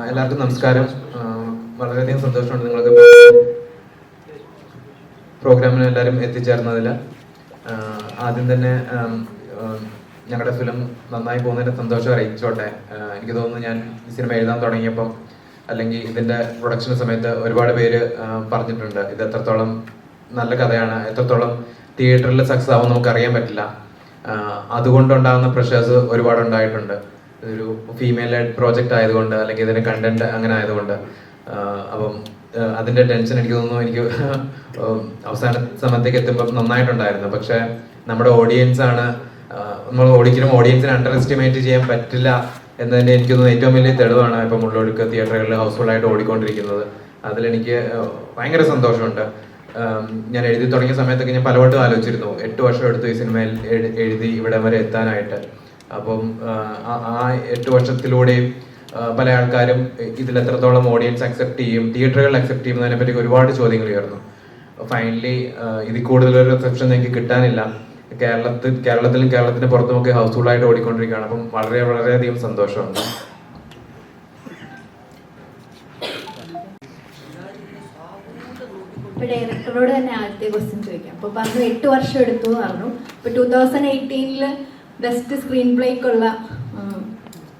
എല്ലാവർക്കും നമസ്കാരം. വളരെയധികം സന്തോഷമുണ്ട് നിങ്ങൾക്ക് പ്രോഗ്രാമിന് എല്ലാവരും എത്തിച്ചേർന്നതിൽ. ആദ്യം തന്നെ ഞങ്ങളുടെ ഫിലിം നന്നായി പോകുന്നതിന് സന്തോഷം അറിയിച്ചോട്ടെ. എനിക്ക് തോന്നുന്നു ഞാൻ ഈ സിനിമ എഴുതാൻ തുടങ്ങിയപ്പം അല്ലെങ്കിൽ ഇതിൻ്റെ പ്രൊഡക്ഷൻ സമയത്ത് ഒരുപാട് പേര് പറഞ്ഞിട്ടുണ്ട് ഇത് എത്രത്തോളം നല്ല കഥയാണ്, എത്രത്തോളം തിയേറ്ററിൽ സക്സസ് ആവും നമുക്ക് അറിയാൻ പറ്റില്ല. അതുകൊണ്ടുണ്ടാകുന്ന പ്രഷേഴ്സ് ഒരുപാട് ഉണ്ടായിട്ടുണ്ട്. ഇതൊരു ഫീമെയിൽ ലെഡ് പ്രോജക്റ്റ് ആയതുകൊണ്ട് അല്ലെങ്കിൽ ഇതിൻ്റെ കണ്ടന്റ് അങ്ങനെ ആയതുകൊണ്ട് അപ്പം അതിൻ്റെ ടെൻഷൻ എനിക്ക് തോന്നുന്നു എനിക്ക് അവസാന സമയത്തേക്ക് എത്തുമ്പം നന്നായിട്ടുണ്ടായിരുന്നു. പക്ഷേ നമ്മുടെ ഓഡിയൻസാണ്, നമ്മൾ ഒരിക്കലും ഓഡിയൻസിനെ അണ്ടർ എസ്റ്റിമേറ്റ് ചെയ്യാൻ പറ്റില്ല എന്നതിൻ്റെ എനിക്ക് തോന്നുന്നു ഏറ്റവും വലിയ തെളിവാണ് ഇപ്പം മുള്ളൊഴുക്ക് തിയേറ്ററുകളിൽ ഹൗസ്ഫുള്ളായിട്ട് ഓടിക്കൊണ്ടിരിക്കുന്നത്. അതിലെനിക്ക് ഭയങ്കര സന്തോഷമുണ്ട്. ഞാൻ എഴുതി തുടങ്ങിയ സമയത്തൊക്കെ ഞാൻ പലവട്ടം ആലോചിച്ചിരുന്നു 8 വർഷം എടുത്തു ഈ സിനിമയിൽ എഴുതി ഇവിടെ വരെ എത്താനായിട്ട്. അപ്പം ആ 8 വർഷത്തിലൂടെയും പല ആൾക്കാരും ഇതിൽ എത്രത്തോളം ഓഡിയൻസ് അക്സെപ്റ്റ് ചെയ്യും, തിയേറ്ററുകൾ അക്സെപ്റ്റ് ചെയ്യുന്നതിനെ പറ്റി ഒരുപാട് ചോദ്യങ്ങൾ ഉയർന്നു. ഫൈനലി ഇതിൽ കൂടുതലൊരു റിസപ്ഷൻ എനിക്ക് കിട്ടാനില്ല. കേരളത്തിലും കേരളത്തിന് പുറത്തുമൊക്കെ ഹൗസ്ഫുള്ളായിട്ട് ഓടിക്കൊണ്ടിരിക്കുകയാണ്. അപ്പം വളരെയധികം സന്തോഷമുണ്ട്. ഡയറക്ടറോട് തന്നെ ആദ്യത്തെ ക്വസ്റ്റ്യൻ ചോദിക്കാം. അപ്പോൾ പറഞ്ഞു 8 വർഷം എടുത്തു എന്ന് പറഞ്ഞു. ഇപ്പോൾ 2018 ബെസ്റ്റ് സ്ക്രീൻ പ്ലേക്കുള്ള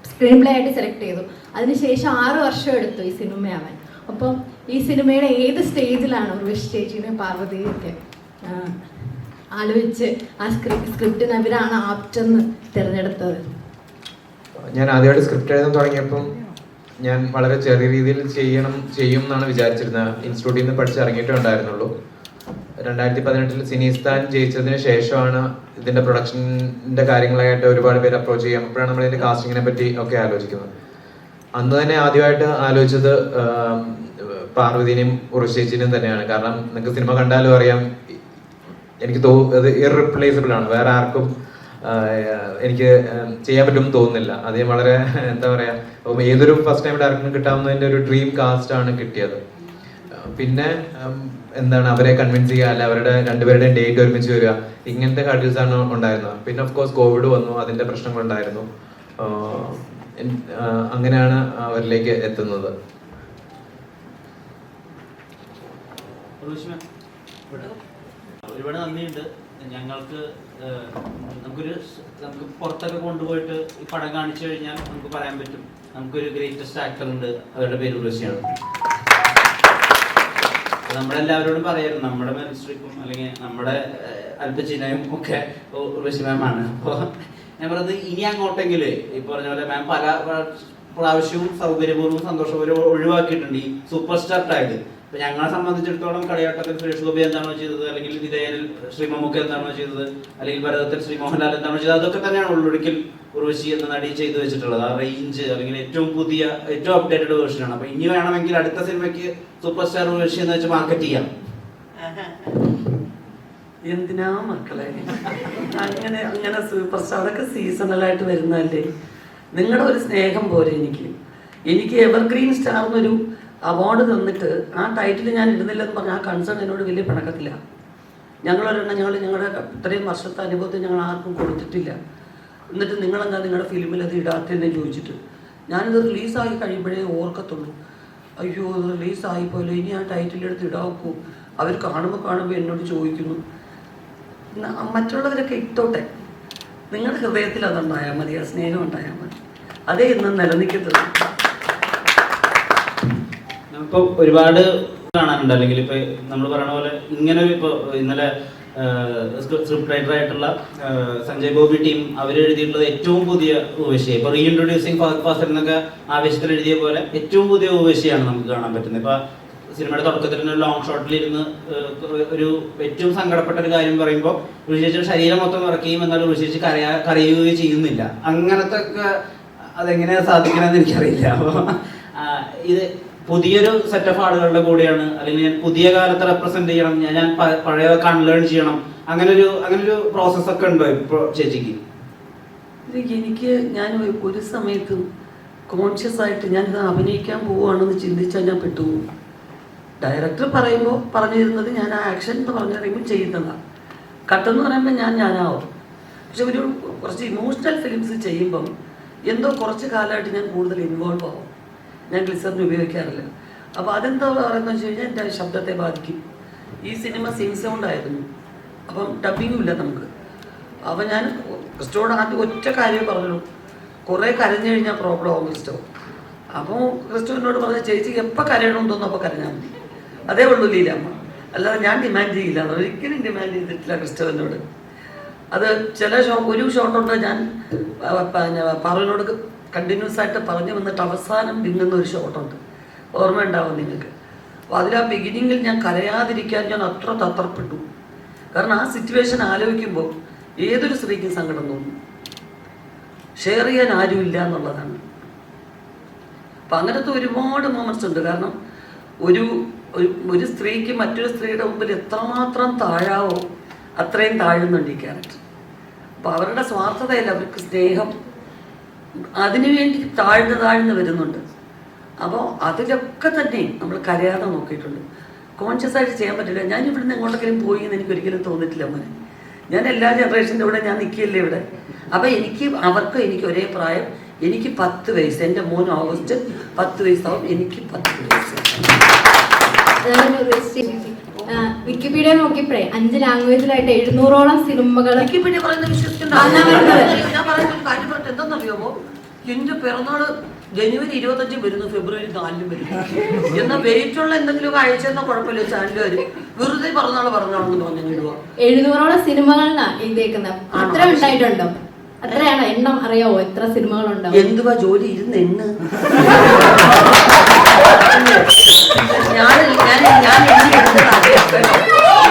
സ്ക്രീൻ പ്ലേ ആയിട്ട് സെലക്ട് ചെയ്തു. അതിനുശേഷം 6 വർഷം എടുത്തു ഈ സിനിമയാവാൻ. അപ്പം ഈ സിനിമയുടെ ഏത് സ്റ്റേജിലാണ് ഉർവശി ചേച്ചീനെ പാർവതിയൊക്കെ ആലോചിച്ച് ആ സ്ക്രിപ്റ്റിന് അവരാണ് ആപ്റ്റെന്ന് തിരഞ്ഞെടുത്തത്? ഞാൻ ആദ്യമായിട്ട് സ്ക്രിപ്റ്റ് എഴുതാൻ തുടങ്ങിയപ്പം ഞാൻ വളരെ ചെറിയ രീതിയിൽ ചെയ്യും എന്നാണ് വിചാരിച്ചിരുന്നത്. ഇൻസ്റ്റിറ്റ്യൂട്ടിൽ നിന്ന് പഠിച്ചിറങ്ങിയിട്ടേ ഉണ്ടായിരുന്നുള്ളൂ. 2018 സിനിസ്ഥാൻ ജയിച്ചതിന് ശേഷമാണ് ഇതിന്റെ പ്രൊഡക്ഷൻ്റെ കാര്യങ്ങളായിട്ട് ഒരുപാട് പേര് അപ്രോച്ച് ചെയ്യാം. അപ്പോഴാണ് നമ്മൾ ഇതിന്റെ കാസ്റ്റിങ്ങിനെ പറ്റി ഒക്കെ ആലോചിക്കുന്നത്. അന്ന് തന്നെ ആദ്യമായിട്ട് ആലോചിച്ചത് പാർവതിനെയും ഉർവശിയേച്ചിനെയും തന്നെയാണ്. കാരണം നിങ്ങൾക്ക് സിനിമ കണ്ടാലും അറിയാം, എനിക്ക് അത് ഇർറിപ്ലേസിബിൾ ആണ്. വേറെ ആർക്കും എനിക്ക് ചെയ്യാൻ പറ്റുമെന്ന് തോന്നുന്നില്ല. അത് വളരെ എന്താ പറയാ, അപ്പം ഏതൊരു ഫസ്റ്റ് ടൈം ഡയറക്ടറിന് കിട്ടാവുന്നതിന്റെ ഒരു ഡ്രീം കാസ്റ്റ് ആണ് കിട്ടിയത്. പിന്നെ എന്താണ് അവരെ കൺവിൻസ് ചെയ്യുക, അല്ല അവരുടെ രണ്ടുപേരുടെയും ഡേറ്റ് ഒരുമിച്ച് വരിക, ഇങ്ങനത്തെ ഹർഡിൽസ് ആണ് ഉണ്ടായിരുന്നത്. പിന്നെ ഓഫ് കോഴ്സ് കോവിഡ് വന്നു, അതിന്റെ പ്രശ്നങ്ങളുണ്ടായിരുന്നു. അങ്ങനെയാണ് അവരിലേക്ക് എത്തുന്നത്. ഒരുപാട് നന്ദിയുണ്ട്. ഞങ്ങൾക്ക് പുറത്തൊക്കെ കൊണ്ടുപോയിട്ട് ഈ പടം കാണിച്ചു കഴിഞ്ഞാൽ നമുക്ക് പറയാൻ പറ്റും നമുക്കൊരു ഗ്രേറ്റസ്റ്റ് ആക്ടർ ഉണ്ട്, അവരുടെ പേര് ഉർവശിയാണ്. നമ്മളെല്ലാവരോടും പറയായിരുന്നു, നമ്മുടെ മിനിസ്ട്രിക്കും അല്ലെങ്കിൽ നമ്മുടെ അൽപ്പച്ചീനയും ഒക്കെ ഉർവശി മാമാണ്. അപ്പോൾ ഞാൻ പറഞ്ഞത് ഇനി അങ്ങോട്ടെങ്കിൽ ഈ പറഞ്ഞ പോലെ മാം പല പ്രാവശ്യവും സൗകര്യപൂർവ്വം സന്തോഷപൂർവ്വം ഒഴിവാക്കിയിട്ടുണ്ട് ഈ സൂപ്പർ സ്റ്റാർ ടാഗ്. ഇപ്പൊ ഞങ്ങളെ സംബന്ധിച്ചിടത്തോളം കളിയാട്ടത്തിൽ സുരേഷ് ഗോപി എന്താണോ ചെയ്തത്, അല്ലെങ്കിൽ വിധേയനിൽ ശ്രീ മമ്മൂക്ക എന്താണോ ചെയ്തത്, അല്ലെങ്കിൽ ഭരതത്തിൽ ശ്രീ മോഹൻലാൽ എന്താണോ ചെയ്തത്, അതൊക്കെ തന്നെയാണ് ഉള്ളൊടുക്കിൽ ഉർവശി എന്ന നടി ചെയ്തു വെച്ചിട്ടുള്ളത്. ആ റേഞ്ച് അല്ലെങ്കിൽ ഏറ്റവും പുതിയ ഏറ്റവും അപ്ഡേറ്റഡ് വേർഷനാണ്. അപ്പൊ ഇനി വേണമെങ്കിൽ അടുത്ത സിനിമയ്ക്ക് സൂപ്പർ സ്റ്റാർ ഉർവശി എന്ന് വെച്ച് മാർക്കറ്റ് ചെയ്യാം. എന്തിനാ മക്കളെ അങ്ങനെ സൂപ്പർ സ്റ്റാറൊക്കെ സീസണലായിട്ട് വരുന്നതല്ലേ. നിങ്ങളുടെ ഒരു സ്നേഹം പോലെ എനിക്ക് എവർഗ്രീൻ സ്റ്റാർ എന്നൊരു അവാർഡ് തന്നിട്ട് ആ ടൈറ്റിൽ ഞാൻ ഇടുന്നില്ലെന്ന് പറഞ്ഞാൽ ആ കൺസേൺ എന്നോട് വലിയ പിണക്കത്തില്ല. ഞങ്ങളൊരെണ്ണം ഞങ്ങളുടെ ഇത്രയും വർഷത്തെ അനുഭവത്തിൽ ഞങ്ങൾ ആർക്കും കൊടുത്തിട്ടില്ല. എന്നിട്ട് നിങ്ങളെന്താ നിങ്ങളുടെ ഫിലിമിൽ അത് ഇടാത്തതെന്ന് ചോദിച്ചിട്ട് ഞാനിത് റിലീസായി കഴിയുമ്പോഴേ ഓർക്കത്തുള്ളൂ, അയ്യോ ഇത് റിലീസായിപ്പോയില്ലോ, ഇനി ആ ടൈറ്റിലെടുത്ത് ഇടാക്കൂ. അവർ കാണുമ്പോൾ എന്നോട് ചോദിക്കുന്നു. മറ്റുള്ളവരൊക്കെ ഇട്ടോട്ടെ, നിങ്ങളുടെ ഹൃദയത്തിൽ അതുണ്ടായാൽ മതി, ആ സ്നേഹം ഉണ്ടായാൽ മതി, അതേ ഇന്നും നിലനിൽക്കുന്നത്. നമുക്കിപ്പോൾ ഒരുപാട് കാണാനുണ്ട്. അല്ലെങ്കിൽ ഇപ്പൊ നമ്മൾ പറയുന്ന പോലെ ഇങ്ങനെ ഇപ്പൊ ഇന്നലെ സ്ക്രിപ്റ്റ് റൈറ്റർ ആയിട്ടുള്ള സഞ്ജയ് ബോബി ടീം അവർ എഴുതിയിട്ടുള്ളത് ഏറ്റവും പുതിയ ഉർവശിയെ ഇപ്പൊ റീഇൻട്രൊഡ്യൂസിങ് ഫഹദ് ഫാസിൽ എന്നൊക്കെ ആവേശത്തിൽ എഴുതിയ പോലെ ഏറ്റവും പുതിയ ഉർവശിയാണ് നമുക്ക് കാണാൻ പറ്റുന്നത്. ഇപ്പൊ സിനിമയുടെ തുടക്കത്തിൽ തന്നെ ലോങ് ഷോട്ടിലിരുന്ന് ഒരു ഏറ്റവും സങ്കടപ്പെട്ട ഒരു കാര്യം പറയുമ്പോൾ ഉർവശിയുടെ ശരീരം മൊത്തം വിറക്കുകയും എന്നാൽ ഉർവശി കരയുകയും ചെയ്യുന്നില്ല. അങ്ങനത്തെ ഒക്കെ അതെങ്ങനെയാ സാധിക്കണമെന്ന് എനിക്കറിയില്ല. അപ്പോൾ ഇത് പുതിയൊരു സെറ്റ് ഓഫ് ആളുകളുടെ കൂടെയാണ്, അല്ലെങ്കിൽ ഞാൻ പുതിയ കാലത്തെ റെപ്രസെന്റ് ചെയ്യണം, ഞാൻ പഴയതൊക്കെ അൺലേൺ ചെയ്യണം, അങ്ങനൊരു പ്രോസസ് ഒക്കെ ഉണ്ടോ ഇപ്പോൾ ചേച്ചിക്ക്? ഞാൻ ഒരു സമയത്തും കോൺഷ്യസ് ആയിട്ട് ഞാനിത് അഭിനയിക്കാൻ പോവുകയാണെന്ന് ചിന്തിച്ചാൽ ഞാൻ പെട്ടുപോകും. ഡയറക്ടർ പറഞ്ഞിരുന്നത് ഞാൻ ആ ആക്ഷൻ എന്ന് പറഞ്ഞു കഴിയുമ്പോൾ ചെയ്യുന്നതാണ്. കട്ടെന്ന് പറയുമ്പോൾ ഞാനാവും. പക്ഷെ കുറച്ച് ഇമോഷണൽ ഫിലിംസ് ചെയ്യുമ്പം എന്തോ കുറച്ച് കാലമായിട്ട് ഞാൻ കൂടുതൽ ഇൻവോൾവ് ആവും. ഞാൻ ഗ്ലിസറിൻ ഉപയോഗിക്കാറില്ല. അപ്പോൾ അതെന്താ പറയുന്നത് വെച്ച് കഴിഞ്ഞാൽ എൻ്റെ ശബ്ദത്തെ ബാധിക്കും. ഈ സിനിമ സിംഗ് സൗണ്ട് ആയിരുന്നു, അപ്പം ഡബിങ്ങും ഇല്ല നമുക്ക്. അപ്പം ഞാൻ ക്രിസ്റ്റോട് ആദ്യം ഒറ്റ കാര്യമേ പറഞ്ഞുള്ളൂ, കുറേ കരഞ്ഞു കഴിഞ്ഞാൽ പ്രോബ്ലം ആവും ക്രിസ്റ്റോ. അപ്പോൾ ക്രിസ്റ്റോനോട് പറഞ്ഞ ചേച്ചിക്ക് എപ്പോൾ കരയണമെന്ന് തോന്നുന്നു അപ്പോൾ കരഞ്ഞാൽ മതി, അതേ ഉള്ളൂ ലീലാമ്മ. അല്ലാതെ ഞാൻ ഡിമാൻഡ് ചെയ്യില്ല, ഒരിക്കലും ഡിമാൻഡ് ചെയ്തിട്ടില്ല ക്രിസ്റ്റോനോട്. അത് ചില ഒരു ഷോട്ടുണ്ട്, ഞാൻ പറവിനോട് കണ്ടിന്യൂസ് ആയിട്ട് പറഞ്ഞു വന്നിട്ട് അവസാനം വിങ്ങുന്ന ഒരു ഷോട്ടുണ്ട്, ഓർമ്മ ഉണ്ടാവും നിങ്ങൾക്ക്. അപ്പോൾ അതിൽ ആ ബിഗിനിങ്ങിൽ ഞാൻ കരയാതിരിക്കാൻ ഞാൻ അത്ര തത്രപ്പെട്ടു. കാരണം ആ സിറ്റുവേഷൻ ആലോചിക്കുമ്പോൾ ഏതൊരു സ്ത്രീക്കും സങ്കടം തോന്നും, ഷെയർ ചെയ്യാൻ ആരുമില്ല എന്നുള്ളതാണ്. അപ്പം അങ്ങനത്തെ ഒരുപാട് മൊമെന്റ്സ് ഉണ്ട്. കാരണം ഒരു സ്ത്രീക്ക് മറ്റൊരു സ്ത്രീയുടെ മുമ്പിൽ എത്രമാത്രം താഴാവോ അത്രയും താഴുന്നുണ്ട് ഈ ക്യാരക്ടർ. അപ്പോൾ അവരുടെ സ്വാർത്ഥതയല്ല, അവർക്ക് സ്നേഹം, അതിനുവേണ്ടി താഴ്ന്ന് വരുന്നുണ്ട്. അപ്പോൾ അതിലൊക്കെ തന്നെ നമ്മൾ കരയാതെ നോക്കിയിട്ടുണ്ട്. കോൺഷ്യസ് ആയിട്ട് ചെയ്യാൻ പറ്റില്ല. ഞാൻ ഇവിടുന്ന് എങ്ങോട്ടെങ്കിലും പോയി എന്ന് എനിക്കൊരിക്കലും തോന്നിയിട്ടില്ല മോനെ. ഞാൻ എല്ലാ ജനറേഷൻ്റെ കൂടെ ഞാൻ നിൽക്കില്ലേ ഇവിടെ. അപ്പം അവർക്ക് എനിക്ക് ഒരേ പ്രായം. എനിക്ക് 10 വയസ്സ്, എൻ്റെ മോൻ ഓഗസ്റ്റ് 10 വയസ്സാവും, എനിക്ക് 10 വയസ്സ്. വിക്കിപീഡിയ നോക്കിയപ്പോഴേ 5 ലാംഗ്വേജിലായിട്ട് 700ഓളം സിനിമകൾ. വിക്കിപീഡിയ പറയുന്നത് വിശ്വസിക്കണ്ട. ഞാൻ പറയുന്ന കാര്യം പറഞ്ഞിട്ട് എന്താണെന്നറിയാമോ, എൻ്റെ പിറന്നാള് ജനുവരി 25 വരുന്നു, ഫെബ്രുവരി 4 വരുന്നു. എന്നാൽ വെയിറ്റുള്ള എന്തെങ്കിലും അയച്ചെന്ന കുഴപ്പമില്ല, ചാനലുകാർ വെറുതെ പറഞ്ഞാളെന്ന് പറഞ്ഞിടുക. 700ഓളം സിനിമകളിലാണ് എഴുതിയേക്കുന്നത്. അത്ര ഉണ്ടായിട്ടുണ്ടോ? അത്രയാണ് എണ്ണം അറിയാവോ? എത്ര സിനിമകളുണ്ടോ? എന്തുവാ ജോലി ഇരുന്ന് എണ്ണ്.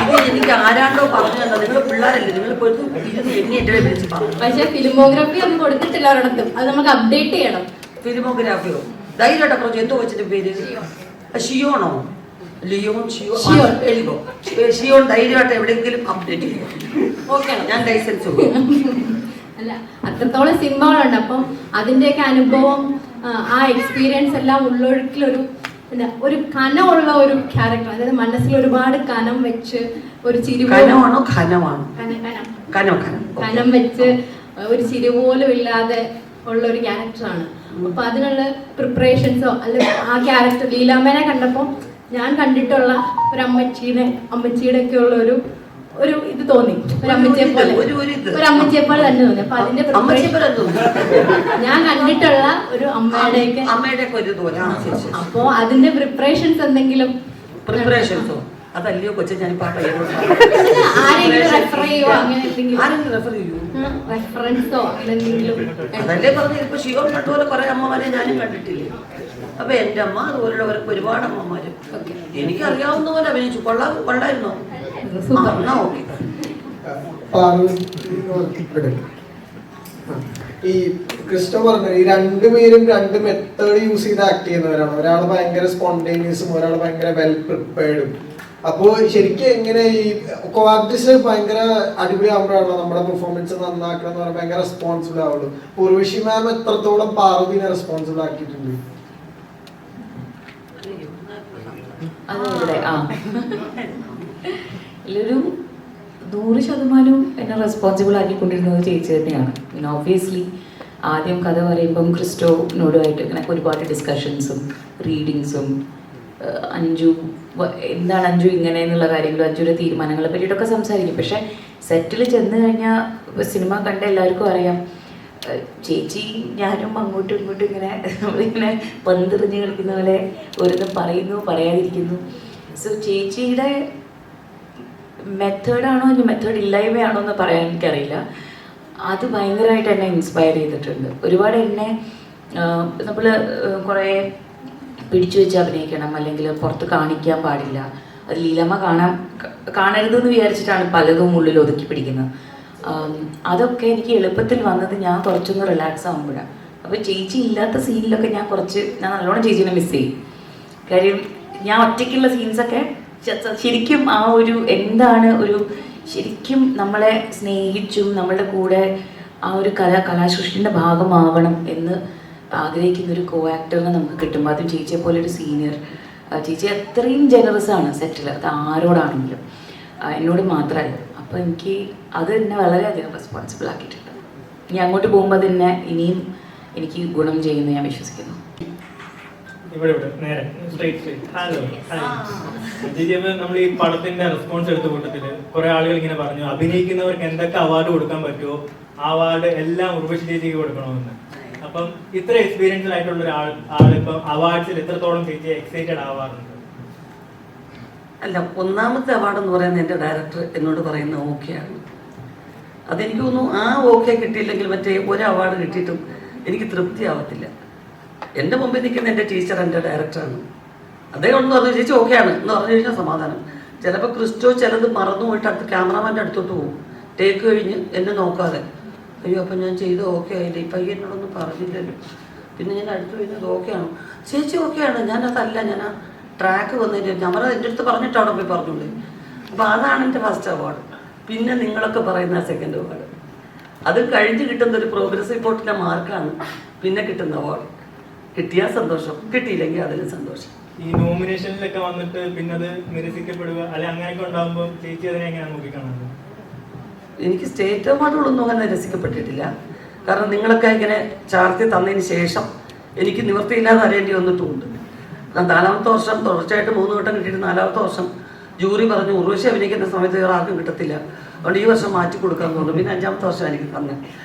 ഇത് എനിക്ക് ആരാണ്ടോ പറഞ്ഞു തന്നത്. നിങ്ങൾ പിള്ളേരല്ലേ, നിങ്ങൾ പോയിട്ട് ഇരുന്ന് എണ്ണി എന്റെ വിളിച്ച് പറഞ്ഞു. പക്ഷെ ഫിലിമോഗ്രാഫി ഒന്നും കൊടുത്തിട്ടില്ല ഒരിടത്തും. അത് നമുക്ക് അപ്ഡേറ്റ് ചെയ്യണം. ഫിലിമോഗ്രാഫിയോ? ധൈര്യമായിട്ട് പറഞ്ഞു. എന്തോ വെച്ചിട്ട് പേര് ഷിയോണോ? ഷിയോൺ ധൈര്യമായിട്ട് എവിടെയെങ്കിലും അപ്ഡേറ്റ് ചെയ്യും. ഓക്കെ, ഞാൻ ലൈസൻസ് അല്ല, അത്രത്തോളം സിനിമകളുണ്ട്. അപ്പം അതിൻ്റെയൊക്കെ അനുഭവം, ആ എക്സ്പീരിയൻസ് എല്ലാം ഉള്ളൊഴുക്കിലൊരു ഒരു കനമുള്ള ഒരു ക്യാരക്ടർ. അതായത് മനസ്സിൽ ഒരുപാട് കനം വെച്ച് ഒരു ചിരി, കനമാണോ ഖനമാണോ? കനം വെച്ച് ഒരു ചിരി പോലും ഇല്ലാതെ ഉള്ള ഒരു ക്യാരക്ടറാണ്. അപ്പൊ അതിനുള്ള പ്രിപ്പറേഷൻസോ അല്ല, ആ ക്യാരക്ടർ ലീലാമ്മേനെ കണ്ടപ്പോൾ ഞാൻ കണ്ടിട്ടുള്ള ഒരു അമ്മച്ചിയുടെ ഒക്കെ ഉള്ള ഒരു ഇത് തോന്നി. ഒരു അമ്മച്ചിയെ പോലെ തന്നെ തോന്നി. അപ്പൊ അതിന്റെ ഞാൻ കണ്ടിട്ടുള്ള ഒരു അമ്മയുടെ അപ്പോ അതിന്റെ പ്രിപ്പറേഷൻസ് എന്തെങ്കിലും പ്രിപ്പറേഷൻസോ അതല്ലയോ കൊച്ചു ഞാൻ ആരെങ്കിലും റെഫർ ചെയ്യുവോ അങ്ങനെ റെഫറൻസോ എന്തെങ്കിലും? അതല്ലേ പറഞ്ഞു. ഇപ്പൊ ഷിയോൺ കണ്ടുപോലെ കുറെ അമ്മമാരെ ഞാനും കണ്ടിട്ടില്ലേ. അപ്പൊ എന്റെ അമ്മ അതുപോലുള്ളവർക്ക് ഒരുപാട് അമ്മമാര് എനിക്കറിയാവുന്ന പോലെ അഭിനയിച്ചു. കൊള്ളായിരുന്നോ? ഈ ക്രിസ്റ്റോ പറഞ്ഞ ഈ രണ്ടുപേരും 2 മെത്തേഡ് യൂസ് ചെയ്ത് ആക്ട് ചെയ്യുന്നവരാണ്. ഒരാൾ ഭയങ്കര സ്പോണ്ടേനിയസും ഒരാൾ ഭയങ്കര വെൽ പ്രിപ്പയർഡും. അപ്പോൾ ശരിക്കും എങ്ങനെ ഈ കോആക്ടേഴ്സ് ഭയങ്കര അടിപൊളി ആകുമ്പോഴാണല്ലോ നമ്മുടെ പെർഫോമൻസ് നന്നാക്കണം എന്ന് പറഞ്ഞാൽ ഭയങ്കര റെസ്പോൺസിബിൾ ആവുള്ളൂ. ഉർവശി മാം എത്രത്തോളം പാർവതിനെ റെസ്പോൺസിബിൾ ആക്കിയിട്ടുണ്ട്? ഇതിലൊരു 100% എന്നെ റെസ്പോൺസിബിൾ ആക്കിക്കൊണ്ടിരുന്നത് ചേച്ചി തന്നെയാണ്. പിന്നെ ഓബ്വിയസ്ലി ആദ്യം കഥ പറയുമ്പം ക്രിസ്റ്റോനോടുമായിട്ട് ഇങ്ങനെ ഒരുപാട് ഡിസ്കഷൻസും റീഡിങ്സും അഞ്ജു എന്താണ് അഞ്ജു ഇങ്ങനെ എന്നുള്ള കാര്യങ്ങളും അഞ്ജുവിൻ്റെ തീരുമാനങ്ങളെ പറ്റിയിട്ടൊക്കെ സംസാരിക്കും. പക്ഷേ സെറ്റിൽ ചെന്ന് കഴിഞ്ഞാൽ സിനിമ കണ്ട എല്ലാവർക്കും അറിയാം, ചേച്ചി ഞാനും അങ്ങോട്ടും ഇങ്ങോട്ടും ഇങ്ങനെ പന്തെറിഞ്ഞ് കളിക്കുന്ന പോലെ ഓരോന്നും പറയുന്നു, പറയാതിരിക്കുന്നു. സോ ചേച്ചിയുടെ മെത്തേഡാണോ ഇനി മെത്തേഡ് ഇല്ലായ്മയാണോ എന്ന് പറയാൻ എനിക്കറിയില്ല. അത് ഭയങ്കരമായിട്ട് എന്നെ ഇൻസ്പയർ ചെയ്തിട്ടുണ്ട്. ഒരുപാട് എന്നെ നമ്മൾ കുറേ പിടിച്ചു വെച്ച് അഭിനയിക്കണം, അല്ലെങ്കിൽ പുറത്ത് കാണിക്കാൻ പാടില്ല, അത് ലീലാമ്മ കാണരുതെന്ന് വിചാരിച്ചിട്ടാണ് പലതും ഉള്ളിൽ ഒതുക്കി പിടിക്കുന്നത്. അതൊക്കെ എനിക്ക് എളുപ്പത്തിൽ വന്നത് ഞാൻ കുറച്ചൊന്ന് റിലാക്സ് ആകുമ്പോഴാണ്. അപ്പോൾ ചേച്ചി ഇല്ലാത്ത സീനിലൊക്കെ ഞാൻ നല്ലോണം ചേച്ചീനെ മിസ് ചെയ്യും. കാര്യം ഞാൻ ഒറ്റയ്ക്കുള്ള സീൻസൊക്കെ ശരിക്കും ആ ഒരു എന്താണ് ശരിക്കും നമ്മളെ സ്നേഹിച്ചും നമ്മളുടെ കൂടെ ആ ഒരു കലാസൃഷ്ടിൻ്റെ ഭാഗമാവണം എന്ന് ആഗ്രഹിക്കുന്ന ഒരു കോ ആക്ടറിനെ നമുക്ക് കിട്ടുമ്പോൾ, അതും ചേച്ചിയെ പോലെ ഒരു സീനിയർ. ചേച്ചി അത്രയും ജനറസ് ആണ് സെറ്റിൽ, അത് ആരോടാണെങ്കിലും, എന്നോട് മാത്രമല്ല. അപ്പോൾ എനിക്ക് അത് എന്നെ വളരെയധികം റെസ്പോൺസിബിൾ ആക്കിയിട്ടുണ്ട്. ഇനി അങ്ങോട്ട് പോകുമ്പോൾ തന്നെ ഇനിയും എനിക്ക് ഗുണം ചെയ്യുമെന്ന് ഞാൻ വിശ്വസിക്കുന്നു. ഇവിടെ നേരെ സ്ട്രൈറ്റ് ഹലോ ചേച്ചി, നമ്മൾ ഈ പടത്തിന്റെ റെസ്പോൺസ് എടുത്ത കൂട്ടത്തില് കുറെ ആളുകൾ ഇങ്ങനെ പറഞ്ഞു അഭിനയിക്കുന്നവർക്ക് എന്തൊക്കെ അവാർഡ് കൊടുക്കാൻ പറ്റുമോ ആ അവാർഡ് എല്ലാം ഉർവശി ചേച്ചിക്ക് കൊടുക്കണമെന്ന്. അപ്പം ഇത്ര എക്സ്പീരിയൻസ്ഡ് ആയിട്ടുള്ള ആളിപ്പം അവാർഡ്സിൽ എത്രത്തോളം ചേച്ചി എക്സൈറ്റഡ് ആവാറുണ്ട്? അല്ല, ഒന്നാമത്തെ അവാർഡ് എന്ന് പറയുന്നത് എൻ്റെ ഡയറക്ടർ എന്നോട് പറയുന്ന ഓക്കെയാണ്. അതെനിക്ക് തോന്നുന്നു ആ ഓക്കെ കിട്ടിയില്ലെങ്കിൽ മറ്റേ ഒരു അവാർഡ് കിട്ടിയിട്ടും എനിക്ക് തൃപ്തിയാവത്തില്ല. എൻ്റെ മുമ്പിൽ നിൽക്കുന്ന എൻ്റെ ടീച്ചർ എൻ്റെ ഡയറക്ടറാണ്. അദ്ദേഹം ഒന്ന് പറഞ്ഞു ചേച്ചി ഓക്കെയാണ് എന്ന് പറഞ്ഞു കഴിഞ്ഞാൽ സമാധാനം. ചിലപ്പോൾ ക്രിസ്റ്റോ ചിലത് മറന്നു പോയിട്ട് അടുത്ത് ക്യാമറാമാൻ്റെ അടുത്തോട്ട് പോകും, ടേക്ക് കഴിഞ്ഞ് എന്നെ നോക്കാതെ. അയ്യോ അപ്പം ഞാൻ ചെയ്ത് ഓക്കെ ആയില്ലേ, ഈ പയ്യൻ എന്നോടൊന്നും പറഞ്ഞില്ലല്ലോ. പിന്നെ ഞാൻ അടുത്ത് വരുന്നത് ഓക്കെയാണ് ചേച്ചി ഓക്കെയാണ്, ഞാനതല്ല, ഞാൻ ആ ട്രാക്ക് വന്നിട്ട് ഞമ്മൾ എൻ്റെ അടുത്ത് പറഞ്ഞിട്ട് അവിടെ പോയി പറഞ്ഞോളൂ. അപ്പോൾ അതാണ് എൻ്റെ ഫസ്റ്റ് അവാർഡ്. പിന്നെ നിങ്ങളൊക്കെ പറയുന്ന സെക്കൻഡ് അവാർഡ്. അത് കഴിഞ്ഞ് കിട്ടുന്ന ഒരു പ്രോഗ്രസ് റിപ്പോർട്ടിൻ്റെ മാർക്കാണ് പിന്നെ കിട്ടുന്ന അവാർഡ്. കിട്ടിയാൽ സന്തോഷം, കിട്ടിയില്ലെങ്കിൽ അതിലും സന്തോഷം. ഈ നോമിനേഷനിലൊക്കെ വന്നിട്ട് പിന്നെ അത് നിരസിക്കപ്പെടുക അല്ലെ അങ്ങനെയൊക്കെ ഉണ്ടാകുമ്പോൾ ചേച്ചി അതിനെ എങ്ങനെയാണ് നോക്കിക്കാണുന്നത്? എനിക്ക് സ്റ്റേറ്റ് അവാർഡുകളൊന്നും അങ്ങനെ നിരസിക്കപ്പെട്ടിട്ടില്ല. കാരണം നിങ്ങളൊക്കെ ഇങ്ങനെ ചാർത്തി തന്നതിന് ശേഷം എനിക്ക് നിവൃത്തിയില്ലാതെ അറിയേണ്ടി വന്നിട്ടുമുണ്ട്. 4ാമത്തെ വർഷം തുടർച്ചയായിട്ട് 3 വട്ടം കിട്ടിയിട്ട് 4ാമത്തെ വർഷം ജൂറി പറഞ്ഞു ഉർവശി അഭിനയിക്കുന്ന സമയത്ത് വേറെ ആർക്കും കിട്ടത്തില്ല, അതുകൊണ്ട് ഈ വർഷം മാറ്റി കൊടുക്കാൻ തോന്നുന്നു. പിന്നെ 5ാമത്തെ വർഷം എനിക്ക് തന്നെ.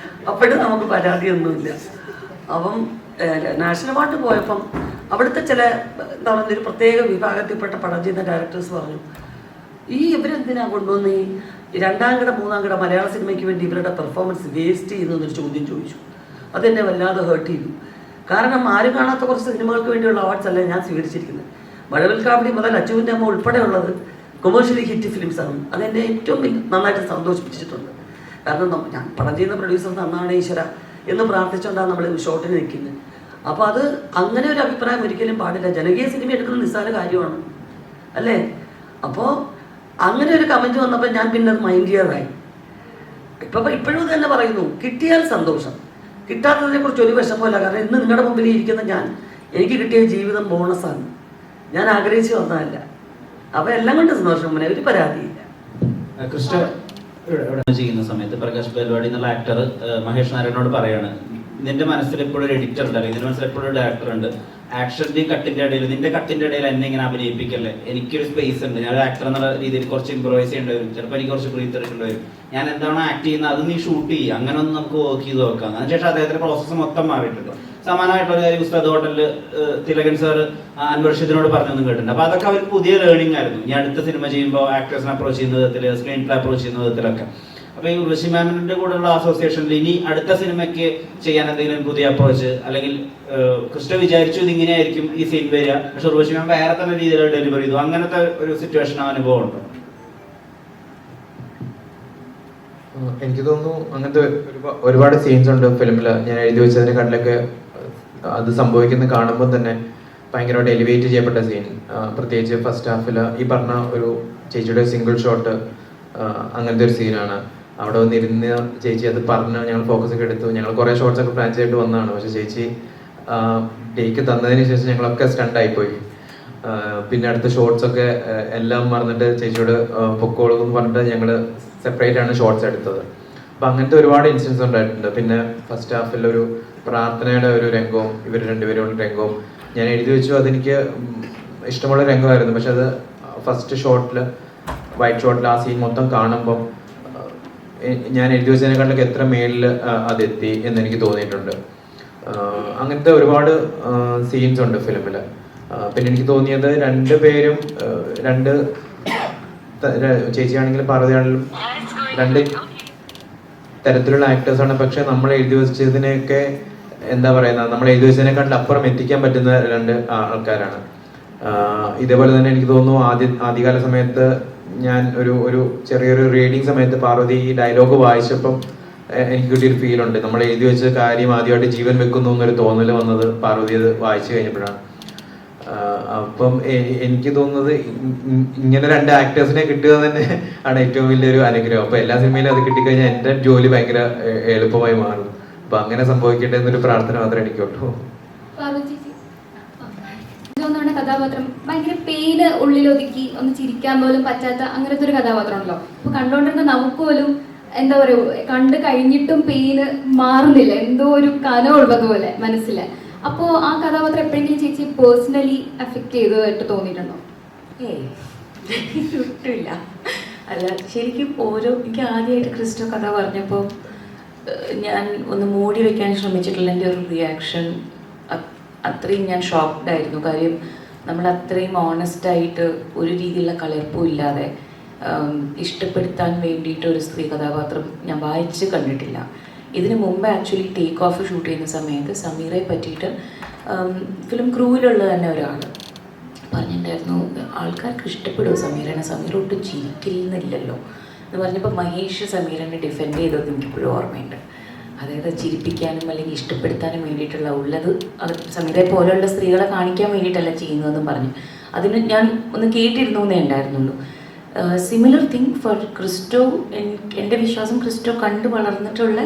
അപ്പോഴും നമുക്ക് പരാതിയൊന്നുമില്ല. അപ്പം നാഷണൽ അവാർഡ് പോയപ്പം അവിടുത്തെ ചില എന്താ പറയുക ഒരു പ്രത്യേക വിഭാഗത്തിൽപ്പെട്ട പടം ചെയ്യുന്ന ഡയറക്ടേഴ്സ് പറഞ്ഞു ഇവരെന്തിനാ കൊണ്ടുവന്ന് ഈ 2ാം കിട 3ാം കിട മലയാള സിനിമയ്ക്ക് വേണ്ടി ഇവരുടെ പെർഫോമൻസ് വേസ്റ്റ് ചെയ്യുന്നൊരു ചോദ്യം ചോദിച്ചു. അതെന്നെ വല്ലാതെ ഹേർട്ട് ചെയ്തു. കാരണം ആരും കാണാത്ത കുറച്ച് സിനിമകൾക്ക് വേണ്ടിയുള്ള അവാർഡ്സ് അല്ല ഞാൻ സ്വീകരിച്ചിരിക്കുന്നത്. മഴവിൽ കാവടി മുതൽ അച്ചുവിൻ്റെ അമ്മ ഉൾപ്പെടെയുള്ളത് കൊമേഴ്ഷ്യലി ഹിറ്റ് ഫിലിംസാണ്. അതെന്നെ ഏറ്റവും നന്നായിട്ട് സന്തോഷിപ്പിച്ചിട്ടുണ്ട്. കാരണം ഞാൻ പടം ചെയ്യുന്ന പ്രൊഡ്യൂസർ നന്നാണ് ഈശ്വര എന്ന് പ്രാർത്ഥിച്ചുകൊണ്ടാണ് നമ്മൾ ഷോട്ടിന് നിൽക്കുന്നത്. അപ്പോൾ അത് അങ്ങനെ ഒരു അഭിപ്രായം ഒരിക്കലും പാടില്ല. ജനകീയ സിനിമ എടുക്കുന്ന നിസ്സാര കാര്യമാണ് അല്ലേ? അപ്പോൾ അങ്ങനെ ഒരു കമൻറ്റ് വന്നപ്പോൾ ഞാൻ പിന്നെ അത് മൈൻഡ് ചെയ്യാറായി. ഇപ്പോഴും തന്നെ പറയുന്നു കിട്ടിയാൽ സന്തോഷം, കിട്ടാത്തതിനെ കുറിച്ച് ഒരു വിഷമമല്ല. കാരണം ഇന്ന് നിങ്ങളുടെ മുമ്പിൽ ഇരിക്കുന്ന ഞാൻ, എനിക്ക് കിട്ടിയ ജീവിതം ബോണസാണ്, ഞാൻ ആഗ്രഹിച്ചു വന്നതല്ല. അപ്പോൾ എല്ലാം കൊണ്ട് സന്തോഷം, പിന്നെ ഒരു പരാതിയില്ല. ക്രിസ്റ്റ ചെയ്യുന്ന സമയത്ത് പ്രകാശ് ബൽവാടി എന്നുള്ള ആക്ടർ മഹേഷ് നാരായണനോട് പറയാണ് നിന്റെ മനസ്സിൽ എപ്പോഴും ഒരു എഡിറ്റർ ഉണ്ട്, അല്ലെങ്കിൽ നിന്റെ മനസ്സിൽ എപ്പോഴും ഒരു ഡയറക്ടർ ഉണ്ട്, ആക്ഷൻ്റെയും കട്ടിൻ്റെ ഇടയിൽ നിന്റെ കട്ടിൻ്റെ ഇടയിൽ എന്നെ ഇങ്ങനെ അഭിനയിപ്പിക്കല്ലേ, എനിക്കൊരു സ്പേസ് ഉണ്ട്, ഞാൻ ഒരു ആക്ടർ എന്നുള്ള രീതിയിൽ കുറച്ച് ഇമ്പ്രൂവൈസ് ചെയ്യേണ്ടി വരും, ചിലപ്പോൾ എനിക്ക് കുറച്ച് ബ്രീത്ത് എടുക്കേണ്ടി വരും, ഞാൻ എന്താണോ ആക്ട് ചെയ്യുന്നത് അത് നീ ഷൂട്ട് ചെയ്യുക, അങ്ങനെ ഒന്ന് നമുക്ക് വർക്ക് ചെയ്ത് നോക്കാം. അതിനുശേഷം അദ്ദേഹത്തിന്റെ പ്രോസസ്സ് മൊത്തം മാറിയിട്ടുണ്ട്. സമാനമായിട്ടുള്ള കാര്യം ഉസ്താദ് ഹോട്ടലിൽ തിലകൻ സാർ അൻവർഷിദിനോട് പറഞ്ഞൊന്നും കേട്ടിട്ടുണ്ട്. അപ്പോൾ അതൊക്കെ അവർക്ക് പുതിയ ലേണിംഗ് ആയിരുന്നു. ഞാൻ അടുത്ത സിനിമ ചെയ്യുമ്പോൾ ആക്ടേഴ്സിനെ അപ്രോച്ച് ചെയ്യുന്ന വിധത്തിൽ, സ്ക്രീൻ പ്ലേ അപ്രോച്ച് ചെയ്യുന്ന വിധത്തിലൊക്കെ. അപ്പോൾ ഈ ഉർവശി മാമിന്റെ കൂടെയുള്ള അസോസിയേഷനിൽ ഇനി അടുത്ത സിനിമയ്ക്ക് ചെയ്യാൻ എന്തെങ്കിലും പുതിയ അപ്രോച്ച്, അല്ലെങ്കിൽ കൃഷ്ണ വിചാരിച്ചു ഇത് ഇങ്ങനെയായിരിക്കും ഈ സീൻ വരിക, പക്ഷെ ഉർവശി മാം വേറെ തന്നെ രീതിയിൽ ഡെലിവറി ചെയ്തു, അങ്ങനത്തെ ഒരു സിറ്റുവേഷൻ അനുഭവം ഉണ്ടോ? എനിക്ക് തോന്നുന്നു അങ്ങനത്തെ ഒരുപാട് സീൻസ് ഉണ്ട് ഫിലിമിൽ. ഞാൻ എഴുതി വെച്ചതിനെക്കാട്ടിലൊക്കെ അത് സംഭവിക്കുന്ന കാണുമ്പോൾ തന്നെ ഭയങ്കരമായിട്ട് എലിവേറ്റ് ചെയ്യപ്പെട്ട സീൻ, പ്രത്യേകിച്ച് ഫസ്റ്റ് ഹാഫിൽ ഈ പറഞ്ഞ ഒരു ചേച്ചിയുടെ സിംഗിൾ ഷോട്ട്, അങ്ങനത്തെ ഒരു സീനാണ്. അവിടെ വന്നിരുന്ന് ചേച്ചി അത് പറഞ്ഞ് ഞങ്ങൾ ഫോക്കസ് ഒക്കെ എടുത്തു. ഞങ്ങൾ കുറേ ഷോർട്സ് ഒക്കെ പ്ലാൻ ചെയ്തിട്ട് വന്നതാണ്, പക്ഷെ ചേച്ചി ടേക്ക് തന്നതിന് ശേഷം ഞങ്ങളൊക്കെ സ്റ്റണ്ടായിപ്പോയി. പിന്നെ അടുത്ത ഷോർട്സ് ഒക്കെ എല്ലാം മറന്നിട്ട് ചേച്ചിയോട് പൊക്കോളൂ എന്ന് പറഞ്ഞിട്ട് ഞങ്ങൾ സെപ്പറേറ്റ് ആണ് ഷോർട്സ് എടുത്തത്. അപ്പം അങ്ങനത്തെ ഒരുപാട് ഇൻസിഡൻസ് ഉണ്ടായിട്ടുണ്ട്. പിന്നെ ഫസ്റ്റ് ഹാഫിൽ ഒരു പ്രാർത്ഥനയുടെ ഒരു രംഗവും ഇവർ രണ്ടുപേരും രംഗവും ഞാൻ എഴുതി വെച്ചു. അതെനിക്ക് ഇഷ്ടമുള്ള രംഗമായിരുന്നു, പക്ഷെ അത് ഫസ്റ്റ് ഷോട്ടിൽ വൈറ്റ് ഷോട്ടിൽ ആ സീൻ മൊത്തം കാണുമ്പം ഞാൻ എഴുതി വെച്ചതിനെക്കാട്ടിലൊക്കെ എത്ര മേളിൽ അതെത്തി എന്നെനിക്ക് തോന്നിയിട്ടുണ്ട്. അങ്ങനത്തെ ഒരുപാട് സീൻസ് ഉണ്ട് ഫിലിമിൽ. പിന്നെ എനിക്ക് തോന്നിയത് രണ്ടുപേരും ചേച്ചിയാണെങ്കിലും പാർവതിയാണെങ്കിലും രണ്ട് തരത്തിലുള്ള ആക്ടേഴ്സാണ്. പക്ഷെ നമ്മൾ എഴുതി വെച്ചതിനെയൊക്കെ എന്താ പറയുക, നമ്മൾ എഴുതി വെച്ചതിനെക്കാട്ടിൽ അപ്പുറം എത്തിക്കാൻ പറ്റുന്ന രണ്ട് ആൾക്കാരാണ്. ഇതേപോലെ തന്നെ എനിക്ക് തോന്നുന്നു ആദ്യകാല സമയത്ത് ഞാൻ ഒരു ചെറിയൊരു റീഡിങ് സമയത്ത് പാർവതി ഈ ഡയലോഗ് വായിച്ചപ്പം എനിക്ക് കിട്ടിയൊരു ഫീലുണ്ട്. നമ്മൾ എഴുതി വെച്ച കാര്യം ആദ്യമായിട്ട് ജീവൻ വെക്കുന്നു എന്നൊരു തോന്നൽ വന്നത് പാർവതി അത് വായിച്ചു കഴിഞ്ഞപ്പോഴാണ്. അപ്പം എനിക്ക് തോന്നുന്നത് ഇങ്ങനെ രണ്ട് ആക്ടേഴ്സിനെ കിട്ടുക തന്നെ ആണ് ഏറ്റവും വലിയൊരു അനുഗ്രഹം. അപ്പൊ എല്ലാ സിനിമയിലും അത് കിട്ടിക്കഴിഞ്ഞാൽ എൻ്റെ ജോലി ഭയങ്കര എളുപ്പമായി മാറും. അപ്പൊ അങ്ങനെ സംഭവിക്കട്ടെ എന്നൊരു പ്രാർത്ഥന മാത്രമേ എനിക്കുള്ളൂ. കഥാപാത്രം ഭയങ്കര പെയിന് ഉള്ളിലൊതുക്കി ഒന്ന് ചിരിക്കാൻ പോലും പറ്റാത്ത അങ്ങനത്തെ ഒരു കഥാപാത്രമാണല്ലോ. അപ്പൊ കണ്ടോണ്ടിരുന്ന നമുക്ക് പോലും എന്താ പറയുക, കണ്ടു കഴിഞ്ഞിട്ടും പെയിന് മാറുന്നില്ല, എന്തോ ഒരു കനമുള്ളതുപോലെ മനസ്സിൽ. അപ്പോൾ ആ കഥാപാത്രം എപ്പോഴെങ്കിലും ചേച്ചി പേഴ്സണലി അഫക്റ്റ് ചെയ്തതായിട്ട് തോന്നിയിട്ടുണ്ടോ? ഒട്ടുമില്ല. അല്ല, ശരിക്കും എനിക്ക് ആദ്യമായിട്ട് ക്രിസ്റ്റോ കഥ പറഞ്ഞപ്പോൾ ഞാൻ ഒന്ന് മൂടി വെക്കാൻ ശ്രമിച്ചിട്ടുള്ള എൻ്റെ ഒരു റിയാക്ഷൻ അത്രയും ഞാൻ ഷോക്ക്ഡ് ആയിരുന്നു. കാര്യം നമ്മൾ അത്രയും ഓണസ്റ്റായിട്ട് ഒരു രീതിയിലുള്ള കളർപ്പും ഇല്ലാതെ ഇഷ്ടപ്പെടുത്താൻ വേണ്ടിയിട്ട് ഒരു സ്ത്രീ കഥാപാത്രം ഞാൻ വായിച്ച് കണ്ടിട്ടില്ല. ഇതിനു മുമ്പ് ആക്ച്വലി ടേക്ക് ഓഫ് ഷൂട്ട് ചെയ്യുന്ന സമയത്ത് സമീറെ പറ്റിയിട്ട് ഫിലിം ക്രൂവിലുള്ള തന്നെ ഒരാൾ പറഞ്ഞിട്ടുണ്ടായിരുന്നു, ആൾക്കാർക്ക് ഇഷ്ടപ്പെടുമോ സമീറനെ, സമീറ ഒട്ടും ചിരിക്കില്ലെന്നില്ലല്ലോ എന്ന് പറഞ്ഞപ്പോൾ മഹേഷ് സമീറനെ ഡിഫെൻഡ് ചെയ്തത് എനിക്കിപ്പോഴും ഓർമ്മയുണ്ട്. അതായത് ചിരിപ്പിക്കാനും അല്ലെങ്കിൽ ഇഷ്ടപ്പെടുത്താനും വേണ്ടിയിട്ടുള്ള ഉള്ളത് സമീറെ പോലെയുള്ള സ്ത്രീകളെ കാണിക്കാൻ വേണ്ടിയിട്ടല്ല ചെയ്യുന്നതെന്ന് പറഞ്ഞു. അതിന് ഞാൻ ഒന്ന് കേട്ടിരുന്നു എന്നേ ഉണ്ടായിരുന്നുള്ളൂ. Similar thing for Christo. എൻ്റെ വിശ്വാസം ക്രിസ്റ്റോ കണ്ടു വളർന്നിട്ടുള്ള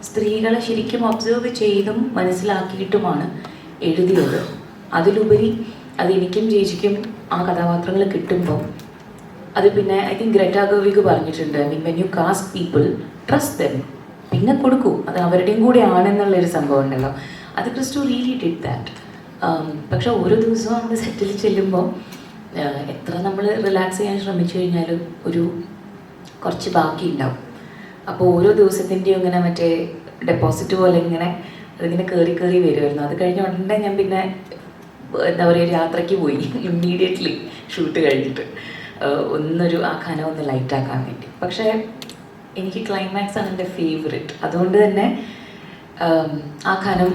സ്ത്രീകളെ ശരിക്കും ഒബ്സർവ് ചെയ്തും മനസ്സിലാക്കിയിട്ടുമാണ് എഴുതിയത്. അതിലുപരി അതെനിക്കും ചേച്ചിക്കും ആ കഥാപാത്രങ്ങൾ കിട്ടുമ്പോൾ അത് പിന്നെ ഐ തിങ്ക് ഗ്രെറ്റ ഗർവിഗ് പറഞ്ഞിട്ടുണ്ട്, I mean when you cast people trust them, പിന്നെ കൊടുക്കൂ, അത് അവരുടെയും കൂടെ ആണെന്നുള്ളൊരു സംഭവം ഉണ്ടല്ലോ. അത് ക്രിസ്റ്റോ റിയലി ഡിഡ് ദാറ്റ്. പക്ഷെ ഓരോ ദിവസവും നമ്മൾ സെറ്റിൽ ചെല്ലുമ്പോൾ എത്ര നമ്മൾ റിലാക്സ് ചെയ്യാൻ ശ്രമിച്ചു കഴിഞ്ഞാലും കുറച്ച് ബാക്കി ഉണ്ടാവും. അപ്പോൾ ഓരോ ദിവസത്തിൻ്റെയും ഇങ്ങനെ മറ്റേ ഡെപ്പോസിറ്റ് പോലെ അതിങ്ങനെ കയറി വരുമായിരുന്നു. അത് കഴിഞ്ഞ ഉടനെ ഞാൻ പിന്നെ എന്താ പറയുക, യാത്രയ്ക്ക് പോയി ഇമ്മീഡിയറ്റ്ലി ഷൂട്ട് കഴിഞ്ഞിട്ട് ആ കനം ഒന്ന് ലൈറ്റാക്കാൻ വേണ്ടി. പക്ഷേ എനിക്ക് ക്ലൈമാക്സ് ആണ് എൻ്റെ ഫേവറേറ്റ്. അതുകൊണ്ട് തന്നെ ആ കനം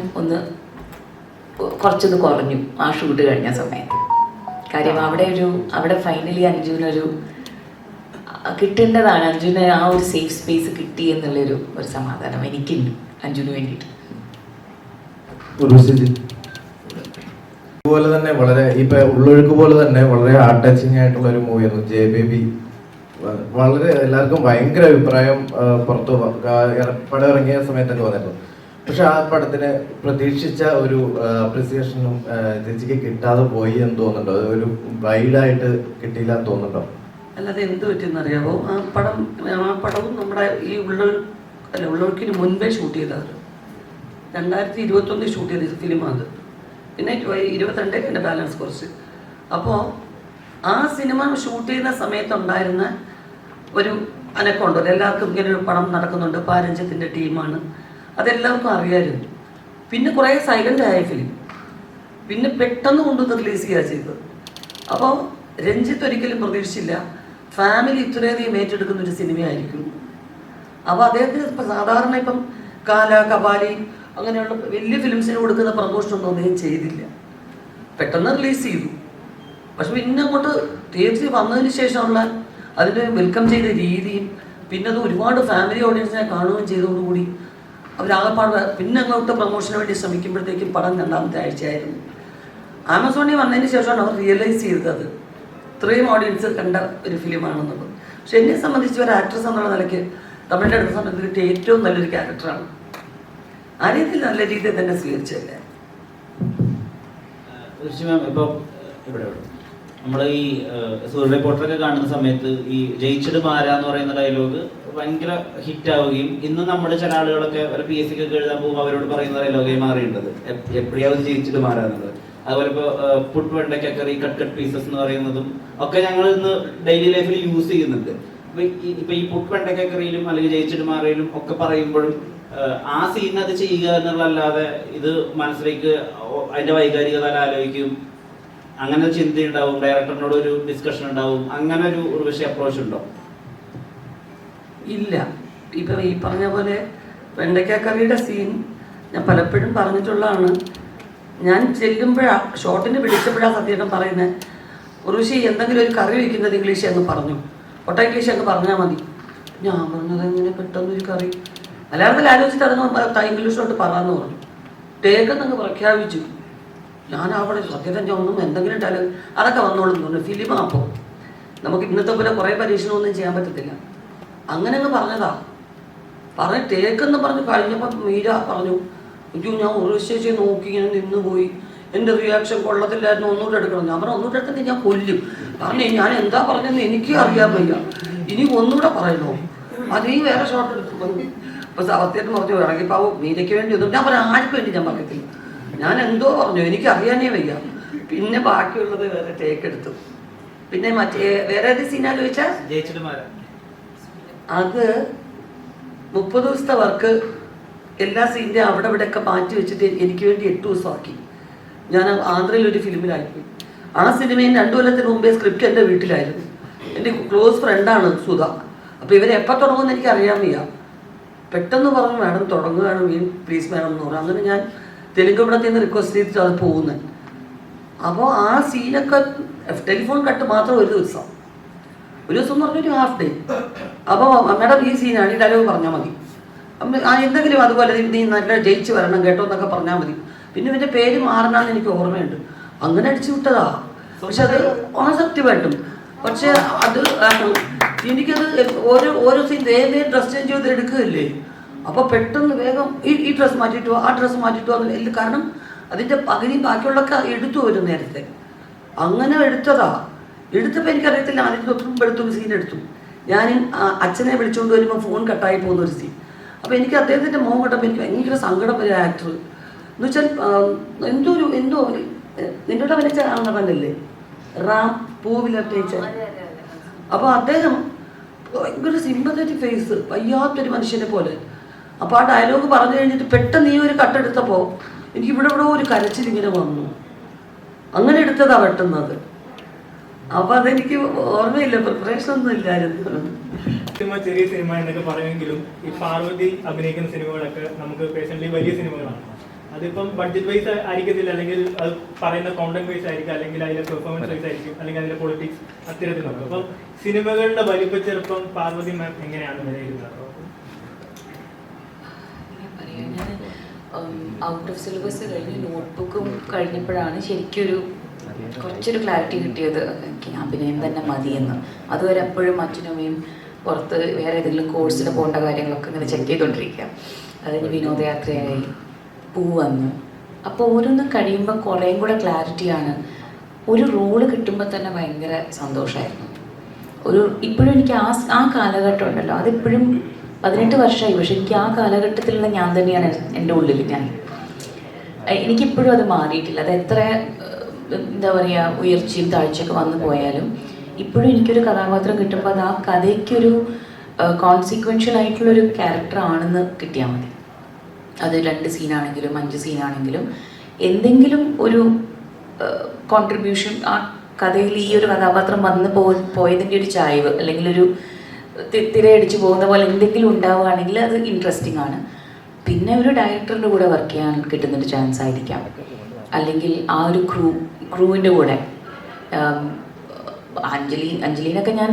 കുറച്ചൊന്ന് കുറഞ്ഞു ആ ഷൂട്ട് കഴിഞ്ഞ സമയത്ത്. കാര്യം അവിടെ ഫൈനലി അഞ്ജുവിനൊരു കിട്ടേണ്ടതാണ്, അഞ്ജുവിന് ആ ഒരു സേഫ് സ്പേസ് കിട്ടി എന്നുള്ളൊരു സമാധാനം എനിക്കുണ്ട് അഞ്ജുവിന് വേണ്ടിയിട്ട്. അതുപോലെ തന്നെ ഇപ്പൊ ഉള്ളൊഴുക്ക് പോലെ തന്നെ വളരെ ഹാർട്ട് ടച്ചിങ് ആയിട്ടുള്ള ഒരു മൂവിയായിരുന്നു ജെ ബേബി. വളരെ എല്ലാവർക്കും ഭയങ്കര അഭിപ്രായം പുറത്ത് പടം ഇറങ്ങിയ സമയത്തൊക്കെ വന്നിരുന്നു. പക്ഷെ ആ പടത്തിന് പ്രതീക്ഷിച്ച ഒരു അപ്രിസിയേഷനും ചേച്ചിക്ക് കിട്ടാതെ പോയി എന്ന് തോന്നുന്നുണ്ടോ? അത് ഒരു വൈഡായിട്ട് കിട്ടിയില്ല എന്ന് തോന്നുന്നുണ്ടോ? അല്ലാതെ എന്ത് പറ്റിയെന്നറിയാമോ, ആ പടവും നമ്മുടെ ഈ ഉള്ളൊഴുക്കിന് മുൻപേ ഷൂട്ട് ചെയ്തത് 2021 ഷൂട്ട് ചെയ്ത ഫിലിമാണ്. പിന്നെ 22 എൻ്റെ ബാലൻസ് കുറച്ച്. അപ്പോൾ ആ സിനിമ ഷൂട്ട് ചെയ്യുന്ന സമയത്തുണ്ടായിരുന്ന ഒരു അനക്കമുണ്ടല്ലോ, എല്ലാവർക്കും ഇങ്ങനെ ഒരു പടം നടക്കുന്നുണ്ട്, പാരഞ്ചത്തിൻ്റെ ടീമാണ്, അതെല്ലാവർക്കും അറിയാമായിരുന്നു. പിന്നെ കുറേ സൈലൻ്റ് ആയ ഫിലിം പിന്നെ പെട്ടെന്ന് കൊണ്ടുവന്ന് റിലീസ് ചെയ്യുക ചെയ്തത്. അപ്പോൾ രഞ്ജിത്ത് ഒരിക്കലും പ്രതീക്ഷിച്ചില്ല ഫാമിലി ഇത്രയധികം ഏറ്റെടുക്കുന്ന ഒരു സിനിമയായിരിക്കും. അപ്പോൾ അദ്ദേഹത്തിന് ഇപ്പം സാധാരണ ഇപ്പം കപാലി അങ്ങനെയുള്ള വലിയ ഫിലിംസിന് കൊടുക്കുന്ന പ്രമോഷനൊന്നും അദ്ദേഹം ചെയ്തില്ല, പെട്ടെന്ന് റിലീസ് ചെയ്തു. പക്ഷെ പിന്നെ അങ്ങോട്ട് തിയേറ്ററിൽ വന്നതിന് ശേഷമുള്ള അതിനെ വെൽക്കം ചെയ്ത രീതിയും പിന്നെ അത് ഒരുപാട് ഫാമിലി ഓഡിയൻസിനെ കാണുകയും ചെയ്തതോടുകൂടി അവരാകെപ്പാട് പിന്നെ അങ്ങോട്ട് പ്രൊമോഷന് വേണ്ടി ശ്രമിക്കുമ്പോഴത്തേക്കും പടം 2ാമത്തെ ആഴ്ചയായിരുന്നു. ആമസോണിൽ വന്നതിന് ശേഷമാണ് അവർ റിയലൈസ് ചെയ്തത് ഇത്രയും ഓഡിയൻസ് കണ്ട ഒരു ഫിലിമാണെന്നുള്ളത്. പക്ഷെ എന്നെ സംബന്ധിച്ച് ഒരു ആക്ട്രസ് എന്നുള്ള നിലയ്ക്ക് തമിഴിൻ്റെ അടുത്ത സമയത്ത് ഏറ്റവും നല്ലൊരു ക്യാരക്ടറാണ്. ആ രീതിയിൽ നല്ല രീതിയിൽ തന്നെ സ്വീകരിച്ചല്ലേ. ഇപ്പോൾ നമ്മൾ ഈ റിപ്പോർട്ടറൊക്കെ കാണുന്ന സമയത്ത് ഈ ജയിച്ചിട്ട് മാരാന്ന് പറയുന്ന ഡയലോഗ് ഭയങ്കര ഹിറ്റ് ആവുകയും ഇന്ന് നമ്മുടെ ചില ആളുകളൊക്കെ ഒരു PSC ഒക്കെ എഴുതാൻ പോകുമ്പോൾ അവരോട് പറയുന്ന ഡയലോഗായി മാറിയിട്ടത് എപ്പോഴാവും ജയിച്ചിട്ട് മാറാന്നുള്ളത്. അതുപോലെ ഇപ്പോൾ പുട്ട് വെണ്ടക്കറി കട്ട് പീസസ് എന്ന് പറയുന്നതും ഒക്കെ ഞങ്ങൾ ഇന്ന് ഡെയിലി ലൈഫിൽ യൂസ് ചെയ്യുന്നുണ്ട്. ഇപ്പൊ ഈ പുട്ട് വെണ്ടക്കറിയിലും അല്ലെങ്കിൽ ജയിച്ചിട്ട് മാറിയിലും ഒക്കെ പറയുമ്പോഴും ആ സീൻ അത് ചെയ്യുക എന്നുള്ളതല്ലാതെ ഇത് മനസ്സിലേക്ക് അതിന്റെ വൈകാരികത ആലോചിക്കും, അങ്ങനെ ചിന്തയുണ്ടാവും, ഡയറക്ടറിനോട് ഒരു ഡിസ്കഷൻ ഉണ്ടാവും, അങ്ങനെ ഒരു വിഷയ അപ്രോച്ച് ഉണ്ടോ? ഇല്ല. ഇപ്പം ഈ പറഞ്ഞ പോലെ വെണ്ടയ്ക്കറിയുടെ സീൻ ഞാൻ പലപ്പോഴും പറഞ്ഞിട്ടുള്ളതാണ്. ഞാൻ ചെല്ലുമ്പോഴാണ് ഷോട്ടിന് പിടിച്ചപ്പോഴാണ് സത്യം പറയുന്നത്, ഉറുഷി എന്തെങ്കിലും ഒരു കറി വയ്ക്കുന്നത് ഇംഗ്ലീഷ് അങ്ങ് പറഞ്ഞു, ഇംഗ്ലീഷ് അങ്ങ് പറഞ്ഞാൽ മതി. ഞാൻ പറഞ്ഞത് എങ്ങനെ പെട്ടെന്നൊരു കറി മലയാളത്തിൽ ആലോചിച്ചിട്ട് അതങ്ങ് ഇംഗ്ലീഷിലോട്ട് പറയാമെന്ന് പറഞ്ഞു. ടേക്കെന്നങ്ങ് പ്രഖ്യാപിച്ചു. ഞാൻ അവിടെ സത്യത്തെ ഒന്നും എന്തെങ്കിലും ഡയലോഗ് അതൊക്കെ വന്നോളും തോന്നുന്നു. ഫിലിമാണ് അപ്പോൾ നമുക്ക് ഇന്നത്തെ പോലെ കുറേ പരീക്ഷണമൊന്നും ചെയ്യാൻ പറ്റത്തില്ല. അങ്ങനെ അങ്ങ് പറഞ്ഞതാ. പറഞ്ഞ് ടേക്കെന്ന് പറഞ്ഞ് കഴിഞ്ഞപ്പോൾ മീര പറഞ്ഞു, അയ്യോ ഞാൻ ഉറശ്ശേച്ചി നോക്കി ഇങ്ങനെ നിന്നുപോയി, എൻ്റെ റിയാക്ഷൻ കൊള്ളത്തില്ലായിരുന്നു, ഒന്നുകൂടെ എടുക്കണം. ഞാൻ പറഞ്ഞു ഒന്നുകൂടെ എടുത്തിട്ട് ഞാൻ കൊല്ലും. പറഞ്ഞു ഞാൻ എന്താ പറഞ്ഞതെന്ന് എനിക്ക് അറിയാൻ വയ്യ, ഇനി ഒന്നുകൂടെ പറയണോ അത് നീ വേറെ ഷോട്ട് എടുത്തു മതി. അപ്പൊ സത്യം പറഞ്ഞു ഇറങ്ങി പാവു മീരയ്ക്ക് വേണ്ടി ഒന്നും ഞാൻ പറയാം, ആർക്കും വേണ്ടി ഞാൻ പറയത്തില്ല. ഞാൻ എന്തോ പറഞ്ഞു, എനിക്ക് അറിയാനേ വയ്യ. പിന്നെ ബാക്കിയുള്ളത് വേറെ ടേക്ക് എടുത്തു. പിന്നെ മറ്റേ വേറെ ഏത് സീനാന്ന് ചോദിച്ചാൽ അത് 30 ദിവസത്തെ വർക്ക് എല്ലാ സീൻ്റെ അവിടെ ഇവിടെയൊക്കെ മാറ്റി വെച്ചിട്ട് എനിക്ക് വേണ്ടി 8 ദിവസമാക്കി. ഞാൻ ആന്ധ്രയിൽ ഒരു ഫിലിമിലായിപ്പോയി. ആ സിനിമയും 2 കൊല്ലത്തിന് മുമ്പേ സ്ക്രിപ്റ്റ് എൻ്റെ വീട്ടിലായിരുന്നു. എൻ്റെ ക്ലോസ് ഫ്രണ്ടാണ് സുധ. അപ്പോൾ ഇവരെപ്പോൾ തുടങ്ങുമെന്ന് എനിക്ക് അറിയാൻ വയ്യ. പെട്ടെന്ന് പറഞ്ഞു മാഡം തുടങ്ങുകയാണ് പ്ലീസ് മാഡം എന്ന് പറഞ്ഞു. അങ്ങനെ ഞാൻ തെലുങ്ക് പടത്തിൽ നിന്ന് റിക്വസ്റ്റ് ചെയ്തിട്ട് അത് പോകുന്നത്. അപ്പോൾ ആ സീനൊക്കെ ടെലിഫോൺ കട്ട് മാത്രം ഒരു ദിവസം എന്ന് പറഞ്ഞൊരു ഹാഫ് ഡേ. അപ്പോൾ മാഡം ഈ സീനാണ്, ഈ ഡയലോഗ് പറഞ്ഞാൽ മതി, എന്തെങ്കിലും അതുപോലെ നീ നല്ല ജയിച്ച് വരണം കേട്ടോ എന്നൊക്കെ പറഞ്ഞാൽ മതി. പിന്നെ ഇവൻ്റെ പേര് മാറണമെന്ന് എനിക്ക് ഓർമ്മയുണ്ട്. അങ്ങനെ അടിച്ചു വിട്ടതാ. പക്ഷെ അത് സത്യമായിട്ടും പക്ഷെ അത് എനിക്കത് ഓരോ സീൻ വേറെ ഡ്രസ് ചേഞ്ച് ചെയ്ത് എടുക്കുകയല്ലേ. അപ്പോൾ പെട്ടെന്ന് വേഗം ഈ ഡ്രസ്സ് മാറ്റിയിട്ട് ആ ഡ്രസ്സ് മാറ്റിയിട്ട് കാരണം അതിൻ്റെ പകുതി ബാക്കിയുള്ളൊക്കെ എടുത്തു വരും നേരത്തെ. അങ്ങനെ എടുത്തപ്പോൾ എനിക്കറിയത്തില്ല. അതിൻ്റെ ഒത്തും എടുത്തൊരു സീൻ എടുത്തു. ഞാൻ അച്ഛനെ വിളിച്ചുകൊണ്ട് വരുമ്പോൾ ഫോൺ കട്ടായി പോകുന്ന ഒരു സീൻ. അപ്പോൾ എനിക്ക് അദ്ദേഹത്തിൻ്റെ മുഖം കണ്ടപ്പോൾ എനിക്ക് ഭയങ്കര സങ്കടം ഒരു ആക്ടർ എന്ന് വെച്ചാൽ എന്തോ നിന്നോട് അഭിനയിച്ച ആണെന്നല്ലേ റാം പൂവിൽ അഭിനയിച്ച. അപ്പോൾ അദ്ദേഹം ഭയങ്കര സിമ്പത്തറ്റിക് ഫേസ്, വയ്യാത്തൊരു മനുഷ്യനെ പോലെ. അപ്പോൾ ആ ഡയലോഗ് പറഞ്ഞു കഴിഞ്ഞിട്ട് പെട്ടെന്ന് ഈ ഒരു കട്ടെടുത്തപ്പോൾ എനിക്ക് ഇവിടെ ഒരു കരച്ചിലിങ്ങനെ വന്നു. അങ്ങനെ എടുത്തതാ പെട്ടെന്നത്. അപ്പൊ അതെനിക്ക് ഓർമ്മയില്ല, പ്രിപ്പറേഷൻ ഒന്നും ഇല്ലായിരുന്നു. ചെറിയ സിനിമ എന്നൊക്കെ പറയുമെങ്കിലും ഈ പാർവതി അഭിനയിക്കുന്ന സിനിമകളൊക്കെ നമുക്ക് പേഴ്സണലി വലിയ സിനിമകളാണ്. അതിപ്പം ബഡ്ജറ്റ് വൈസ് ആയിരിക്കത്തില്ല, അല്ലെങ്കിൽ അത് പറയുന്ന കോണ്ടന്റ് വൈസ് ആയിരിക്കും, അല്ലെങ്കിൽ അതിലെ പെർഫോമൻസ് വൈസ് ആയിരിക്കും, അല്ലെങ്കിൽ അതിലെ പൊളിറ്റിക്സ് അത്തരത്തിലുണ്ട്. അപ്പം സിനിമകളുടെ വലിപ്പച്ചെറുപ്പം പാർവതി മാം എങ്ങനെയാണ് വിലയിരുത്തുന്നത്? ഔട്ട് ഓഫ് സിലബസ് കഴിഞ്ഞ് നോട്ട്ബുക്കും കഴിഞ്ഞപ്പോഴാണ് ശരിക്കൊരു കുറച്ചൊരു ക്ലാരിറ്റി കിട്ടിയത്. എനിക്ക് അഭിനയം തന്നെ മതിയെന്ന്. അതുവരെ എപ്പോഴും അച്ഛനമ്മയും പുറത്ത് വേറെ ഏതെങ്കിലും കോഴ്സിന് പോകേണ്ട കാര്യങ്ങളൊക്കെ ഇങ്ങനെ ചെക്ക് ചെയ്തുകൊണ്ടിരിക്കുക. അതിന് വിനോദയാത്രയായി വന്നു. അപ്പോൾ ഓരോന്നും കഴിയുമ്പോൾ കുറേയും കൂടെ ക്ലാരിറ്റിയാണ്. ഒരു റോള് കിട്ടുമ്പോൾ തന്നെ ഭയങ്കര സന്തോഷമായിരുന്നു. ഇപ്പോഴും എനിക്ക് ആ കാലഘട്ടം ഉണ്ടല്ലോ, അതിപ്പോഴും 18 വർഷമായി. പക്ഷെ എനിക്ക് ആ കാലഘട്ടത്തിലുള്ള ഞാൻ തന്നെയാണ് എൻ്റെ ഉള്ളിൽ. എനിക്കിപ്പോഴും അത് മാറിയിട്ടില്ല. അത് എത്ര എന്താ പറയുക ഉയർച്ചയും താഴ്ചയൊക്കെ വന്നു പോയാലും ഇപ്പോഴും എനിക്കൊരു കഥാപാത്രം കിട്ടുമ്പോൾ അത് ആ കഥയ്ക്കൊരു കോൺസിക്വൻഷ്യൽ ആയിട്ടുള്ളൊരു ക്യാരക്ടർ ആണെന്ന് കിട്ടിയാൽ മതി. അത് 2 സീനാണെങ്കിലും 5 സീനാണെങ്കിലും എന്തെങ്കിലും ഒരു കോൺട്രിബ്യൂഷൻ ആ കഥയിൽ ഈ ഒരു കഥാപാത്രം വന്ന് പോയതിൻ്റെ ഒരു ചായ്വ്, അല്ലെങ്കിൽ ഒരു തിരയടിച്ച് പോകുന്ന പോലെ എന്തെങ്കിലും ഉണ്ടാവുകയാണെങ്കിൽ അത് ഇൻട്രസ്റ്റിംഗ് ആണ്. പിന്നെ ഒരു ഡയറക്ടറിൻ്റെ കൂടെ വർക്ക് ചെയ്യാൻ കിട്ടുന്നൊരു ചാൻസ് ആയിരിക്കാം, അല്ലെങ്കിൽ ആ ഒരു ക്രൂവിൻ്റെ കൂടെ. അഞ്ജലീനൊക്കെ ഞാൻ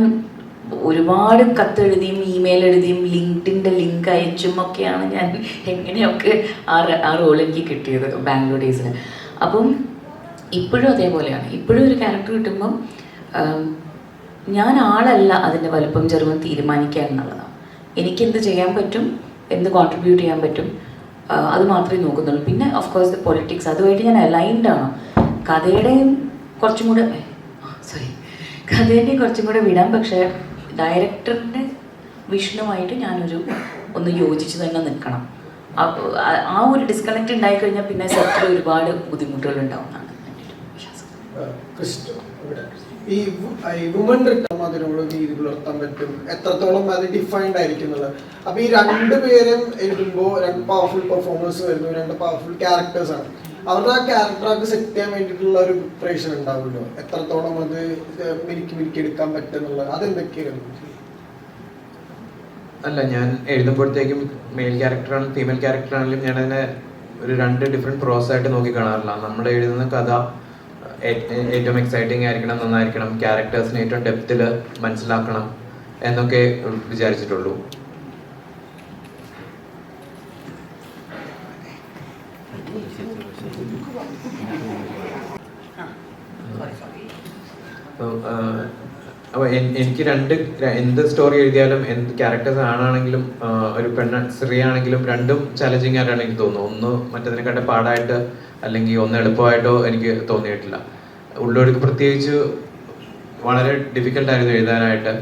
ഒരുപാട് കത്തെഴുതിയും ഇമെയിൽ എഴുതിയും ലിങ്ക്ഡിൻ്റെ ലിങ്ക് അയച്ചും ഒക്കെയാണ് ഞാൻ എങ്ങനെയൊക്കെ ആ റോൾ എനിക്ക് കിട്ടിയത് ബാംഗ്ലൂർ ഡേയ്സിൽ. അപ്പം ഇപ്പോഴും അതേപോലെയാണ്. ഇപ്പോഴും ഒരു ക്യാരക്ടർ കിട്ടുമ്പം ഞാൻ ആളല്ല അതിൻ്റെ വലുപ്പം ചെറുപ്പം തീരുമാനിക്കുക എന്നുള്ളതാണ്. എനിക്കെന്ത് ചെയ്യാൻ പറ്റും, എന്ത് കോൺട്രിബ്യൂട്ട് ചെയ്യാൻ പറ്റും, അത് മാത്രമേ നോക്കുന്നുള്ളൂ. പിന്നെ ഓഫ് കോഴ്സ് ദ പൊളിറ്റിക്സ് അതുമായിട്ട് ഞാൻ അലൈൻഡ് ആണ്. കഥയുടെയും കുറച്ചും കൂടെ വിടാം. പക്ഷേ ഡയറക്ടറിൻ്റെ വിഷനുമായിട്ട് ഒന്ന് യോജിച്ച് തന്നെ നിൽക്കണം. ആ ഒരു ഡിസ്കണക്റ്റ് ഉണ്ടായിക്കഴിഞ്ഞാൽ പിന്നെ സെറ്റിൽ ഒരുപാട് ബുദ്ധിമുട്ടുകൾ ഉണ്ടാവുന്നതാണ് വിശ്വാസം. ഈ വുമൺ റിട്ടം അതിനോട് നീതി പുലർത്താൻ പറ്റും, എത്രത്തോളം അത് ഡിഫൈൻഡ് ആയിരിക്കുന്നത്. അപ്പൊ ഈ 2 പേരും എഴുതുമ്പോൾ 2 പവർഫുൾ പെർഫോമേഴ്സ് വരുന്നു, 2 പവർഫുൾ ക്യാരക്ടേഴ്സ് ആണ്. അവരുടെ ആ ക്യാരക്ടറൊക്കെ സെറ്റ് ചെയ്യാൻ വേണ്ടിയിട്ടുള്ള ഒരു പ്രിപ്പറേഷൻ ഉണ്ടാവുമല്ലോ, എത്രത്തോളം അത് മിനുക്കി എടുക്കാൻ പറ്റുന്നുള്ളത്, അതെന്തൊക്കെയായിരുന്നു? അല്ല, ഞാൻ എഴുതുമ്പോഴത്തേക്കും മെയിൽ ക്യാരക്ടറാണ് ഫീമെയിൽ ക്യാരക്ടറാണെങ്കിലും ഞാനതിനെ ഒരു 2 ഡിഫറെൻറ്റ് പ്രോസസ് ആയിട്ട് നോക്കി കാണാറില്ല. നമ്മൾ എഴുതുന്ന കഥ ഏറ്റവും എക്സൈറ്റിംഗ് ആയിരിക്കണം, നന്നായിരിക്കണം, ക്യാരക്ടേഴ്സിനെ ഏറ്റവും ഡെപ്തിൽ മനസ്സിലാക്കണം എന്നൊക്കെ വിചാരിച്ചിട്ടുള്ളൂ. അപ്പോൾ എനിക്ക് എന്ത് സ്റ്റോറി എഴുതിയാലും എന്ത് ക്യാരക്ടേഴ്സ് ആണെങ്കിലും ഒരു സ്ത്രീ ആണെങ്കിലും രണ്ടും ചലഞ്ചിങ് ആയിട്ടാണ് എനിക്ക് തോന്നുന്നത്. ഒന്ന് മറ്റതിനെക്കാട്ട് പാടായിട്ട് അല്ലെങ്കിൽ ഒന്ന് എളുപ്പമായിട്ടോ എനിക്ക് തോന്നിയിട്ടില്ല. ഉള്ളവർക്ക് പ്രത്യേകിച്ച് വളരെ ഡിഫിക്കൽട്ടായിരുന്നു എഴുതാനായിട്ട്.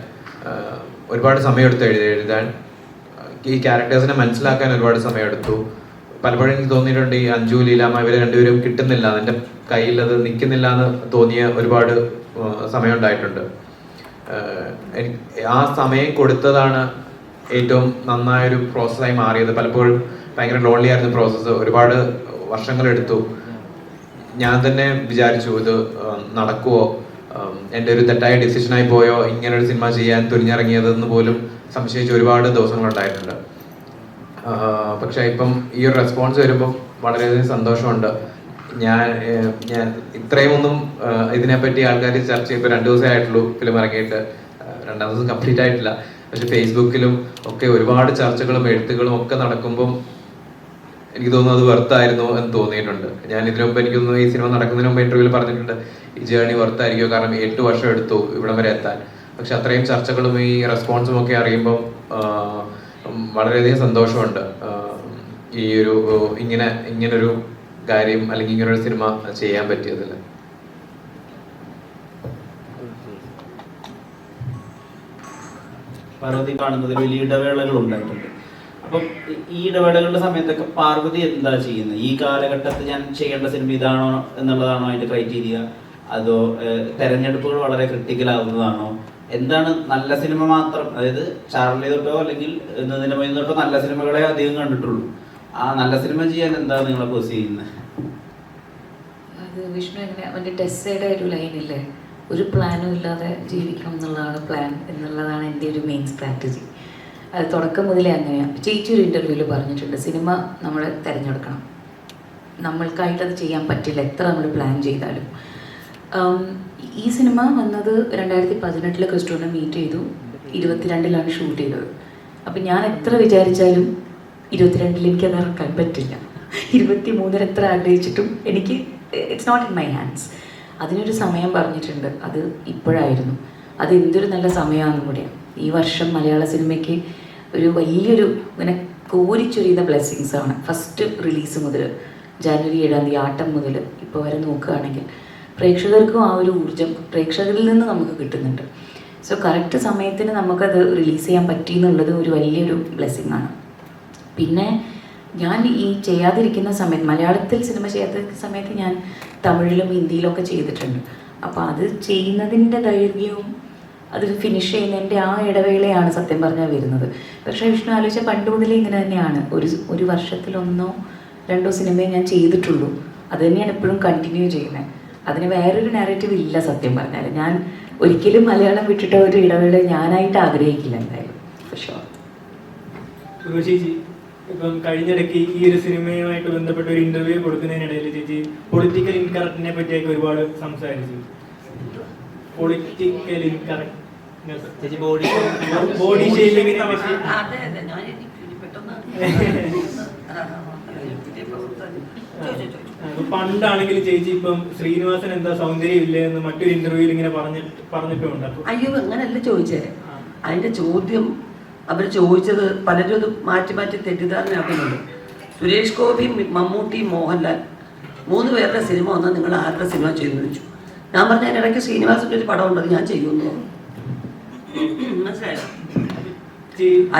ഒരുപാട് സമയമെടുത്ത് എഴുതാൻ, ഈ ക്യാരക്ടേഴ്സിനെ മനസ്സിലാക്കാൻ ഒരുപാട് സമയമെടുത്തു. പലപ്പോഴും എനിക്ക് തോന്നിയിട്ടുണ്ട് ഈ അഞ്ജു ലീലാമ്മ ഇവരെ രണ്ടുപേരും കിട്ടുന്നില്ല, എൻ്റെ കയ്യിൽ അത് നിൽക്കുന്നില്ല എന്ന് തോന്നിയ ഒരുപാട് സമയം ഉണ്ടായിട്ടുണ്ട്. ആ സമയം കൊടുത്തതാണ് ഏറ്റവും നന്നായൊരു പ്രോസസ്സായി മാറിയത്. പലപ്പോഴും ഭയങ്കര ലോൺലി ആയിരുന്നു പ്രോസസ്സ്, ഒരുപാട് വർഷങ്ങളെടുത്തു. ഞാൻ തന്നെ വിചാരിച്ചു ഇത് നടക്കുമോ, എൻ്റെ ഒരു തെറ്റായ ഡിസിഷനായി പോയോ ഇങ്ങനൊരു സിനിമ ചെയ്യാൻ തുനിഞ്ഞിറങ്ങിയതെന്ന് പോലും സംശയിച്ച ഒരുപാട് ദിവസങ്ങളുണ്ടായിട്ടുണ്ട്. പക്ഷെ ഇപ്പം ഈ ഒരു റെസ്പോൺസ് വരുമ്പം വളരെയധികം സന്തോഷമുണ്ട്. ഞാൻ ഇത്രയും ഒന്നും ഇതിനെപ്പറ്റി ആൾക്കാർ ചർച്ച ചെയ്യും. ഇപ്പോൾ 2 ദിവസമേ ആയിട്ടുള്ളൂ ഫിലിം ഇറങ്ങിയിട്ട്, 2ാം ദിവസം കംപ്ലീറ്റ് ആയിട്ടില്ല. പക്ഷെ ഫേസ്ബുക്കിലും ഒക്കെ ഒരുപാട് ചർച്ചകളും എഴുത്തുകളും ഒക്കെ നടക്കുമ്പം എനിക്ക് തോന്നുന്നു അത് വെർത്തായിരുന്നു എന്ന് തോന്നിയിട്ടുണ്ട്. ഞാൻ ഇതിനു മുമ്പ് എനിക്ക് തോന്നുന്നു ഈ സിനിമ നടക്കുന്നതിന് മുമ്പ് ഇന്റർവ്യൂവിൽ പറഞ്ഞിട്ടുണ്ട് ഈ ജേർണി വെർത്തായിരിക്കും, കാരണം 8 വർഷം എടുത്തു ഇവിടം വരെ എത്താൻ. പക്ഷെ അത്രയും ചർച്ചകളും ഈ റെസ്പോൺസും ഒക്കെ അറിയുമ്പം വളരെയധികം സന്തോഷമുണ്ട് ഈ ഒരു ഇങ്ങനൊരു കാര്യം അല്ലെങ്കിൽ ഇങ്ങനൊരു സിനിമ ചെയ്യാൻ പറ്റിയതിൽ. പാർവതി കാണുന്നതിൽ വലിയ ഇടവേളകൾ ഉണ്ടായിട്ടുണ്ട്. അപ്പം ഈ ഇടവേളകളുടെ സമയത്തൊക്കെ പാർവതി എന്താ ചെയ്യുന്നത്? ഈ കാലഘട്ടത്തിൽ ഞാൻ ചെയ്യേണ്ട സിനിമ ഇതാണോ എന്നുള്ളതാണോ അതിന്റെ ക്രൈറ്റീരിയ? അതോ തെരഞ്ഞെടുപ്പുകൾ വളരെ ക്രിട്ടിക്കൽ ആവുന്നതാണോ? എന്താണ് നല്ല സിനിമ മാത്രം, അതായത് ചാർലി തൊട്ടോ അല്ലെങ്കിൽ എന്നതിന്റെ മുന്നിൽ തൊട്ടോ നല്ല സിനിമകളെ അധികം കണ്ടിട്ടുള്ളൂ. ആ നല്ല സിനിമ ചെയ്യാൻ എന്താ നിങ്ങളെ പോസ് ചെയ്യുന്നത്? അത് വിഷ്ണു എങ്ങനെ അവൻ്റെ ടെസ്സയുടെ ഒരു ലൈനില്ലേ, ഒരു പ്ലാനും ഇല്ലാതെ ജീവിക്കണം എന്നുള്ളതാണ് പ്ലാൻ എന്നുള്ളതാണ് എൻ്റെ ഒരു മെയിൻ സ്ട്രാറ്റജി. അത് തുടക്കം മുതലേ അങ്ങനെയാണ്. ചേച്ചി ഒരു ഇൻ്റർവ്യൂവിൽ പറഞ്ഞിട്ടുണ്ട്, സിനിമ നമ്മൾ തിരഞ്ഞെടുക്കണം, നമ്മൾക്കായിട്ടത് ചെയ്യാൻ പറ്റില്ല എത്ര നമ്മൾ പ്ലാൻ ചെയ്താലും. ഈ സിനിമ വന്നത് 2018 ക്രിസ്റ്റോനെ മീറ്റ് ചെയ്തു, 22-ലാണ് ഷൂട്ട് ചെയ്തത്. അപ്പം ഞാൻ എത്ര വിചാരിച്ചാലും 22 എനിക്കത് ഇറക്കാൻ പറ്റില്ല. 23 എത്ര ആഗ്രഹിച്ചിട്ടും എനിക്ക് it's not in my hands. അതിനൊരു സമയം പറഞ്ഞിട്ടുണ്ട്, അത് ഇപ്പോഴായിരുന്നു. അത് എന്തൊരു നല്ല സമയമാണെന്നും കൂടിയാണ്. ഈ വർഷം മലയാള സിനിമയ്ക്ക് ഒരു വലിയൊരു ഇങ്ങനെ കോരിച്ചൊരിയുന്ന ബ്ലെസ്സിങ്സാണ്. ഫസ്റ്റ് റിലീസ് മുതൽ ജാനുവരി 7-ാം തീയതി ആട്ടം മുതൽ ഇപ്പോൾ വരെ നോക്കുകയാണെങ്കിൽ പ്രേക്ഷകർക്കും ആ ഒരു ഊർജ്ജം പ്രേക്ഷകരിൽ നിന്ന് നമുക്ക് കിട്ടുന്നുണ്ട്. സോ കറക്റ്റ് സമയത്തിന് നമുക്കത് റിലീസ് ചെയ്യാൻ പറ്റി എന്നുള്ളത് ഒരു വലിയൊരു ബ്ലെസ്സിങ് ആണ്. പിന്നെ ഞാൻ ഈ ചെയ്യാതിരിക്കുന്ന സമയത്ത്, മലയാളത്തിൽ സിനിമ ചെയ്യാതിരിക്കുന്ന സമയത്ത് ഞാൻ തമിഴിലും ഹിന്ദിയിലൊക്കെ ചെയ്തിട്ടുണ്ട്. അപ്പോൾ അത് ചെയ്യുന്നതിൻ്റെ ദൈർഘ്യവും അത് ഫിനിഷ് ചെയ്യുന്നതിൻ്റെ ആ ഇടവേളയാണ് സത്യം പറഞ്ഞാൽ വരുന്നത്. പക്ഷേ വിഷ്ണു ആലോചിച്ച പണ്ട് മുതലേ ഇങ്ങനെ തന്നെയാണ്. ഒരു വർഷത്തിൽ 1-2 സിനിമയെ ഞാൻ ചെയ്തിട്ടുള്ളൂ. അത് തന്നെയാണ് എപ്പോഴും കണ്ടിന്യൂ ചെയ്യുന്നത്. അതിന് വേറൊരു നാരേറ്റീവ് ഇല്ല സത്യം പറഞ്ഞാൽ. ഞാൻ ഒരിക്കലും മലയാളം വിട്ടിട്ട് ഒരു ഇടവേള ഞാനായിട്ട് ആഗ്രഹിക്കില്ല എന്തായാലും, ഫോർ ഷുവർ. ചേച്ചി ഇപ്പം കഴിഞ്ഞിടയ്ക്ക് ഈ ഒരു സിനിമയുമായിട്ട് ബന്ധപ്പെട്ട ഒരു ഇന്റർവ്യൂ കൊടുക്കുന്നതിനിടയിൽ ചേച്ചി പൊളിറ്റിക്കൽ ഇൻകറക്റ്റിനെ പറ്റിയൊക്കെ ഒരുപാട് സംസാരിച്ചു. പൊളിറ്റിക്കൽ ഇൻകറക്റ്റ് ചേച്ചി ബോഡി ഷേപ്പിങ്ങിനെ പറ്റി പണ്ടാണെങ്കിൽ ചേച്ചി ഇപ്പം ശ്രീനിവാസൻ എന്താ സൗന്ദര്യം ഇല്ലേ എന്ന് മറ്റൊരു ഇന്റർവ്യൂവിൽ ഇങ്ങനെ പറഞ്ഞിട്ടുണ്ട്. അയ്യോ അങ്ങനല്ല ചോദിച്ചേ. അതിന്റെ ചോദ്യം അവർ ചോദിച്ചത് പലരും അത് മാറ്റി മാറ്റി തെറ്റിദ്ധാരണയാക്കുന്നുണ്ട്. സുരേഷ് ഗോപി, മമ്മൂട്ടി, മോഹൻലാൽ 3 പേരുടെ സിനിമ വന്നാൽ നിങ്ങൾ ആരുടെ സിനിമ ചെയ്യുമെന്ന് ചോദിച്ചു. ഞാൻ പറഞ്ഞ ഇടയ്ക്ക് ശ്രീനിവാസന്റെ ഒരു പടം ഉണ്ടത് ഞാൻ ചെയ്യുമെന്ന് പറഞ്ഞു. മനസ്സിലായോ?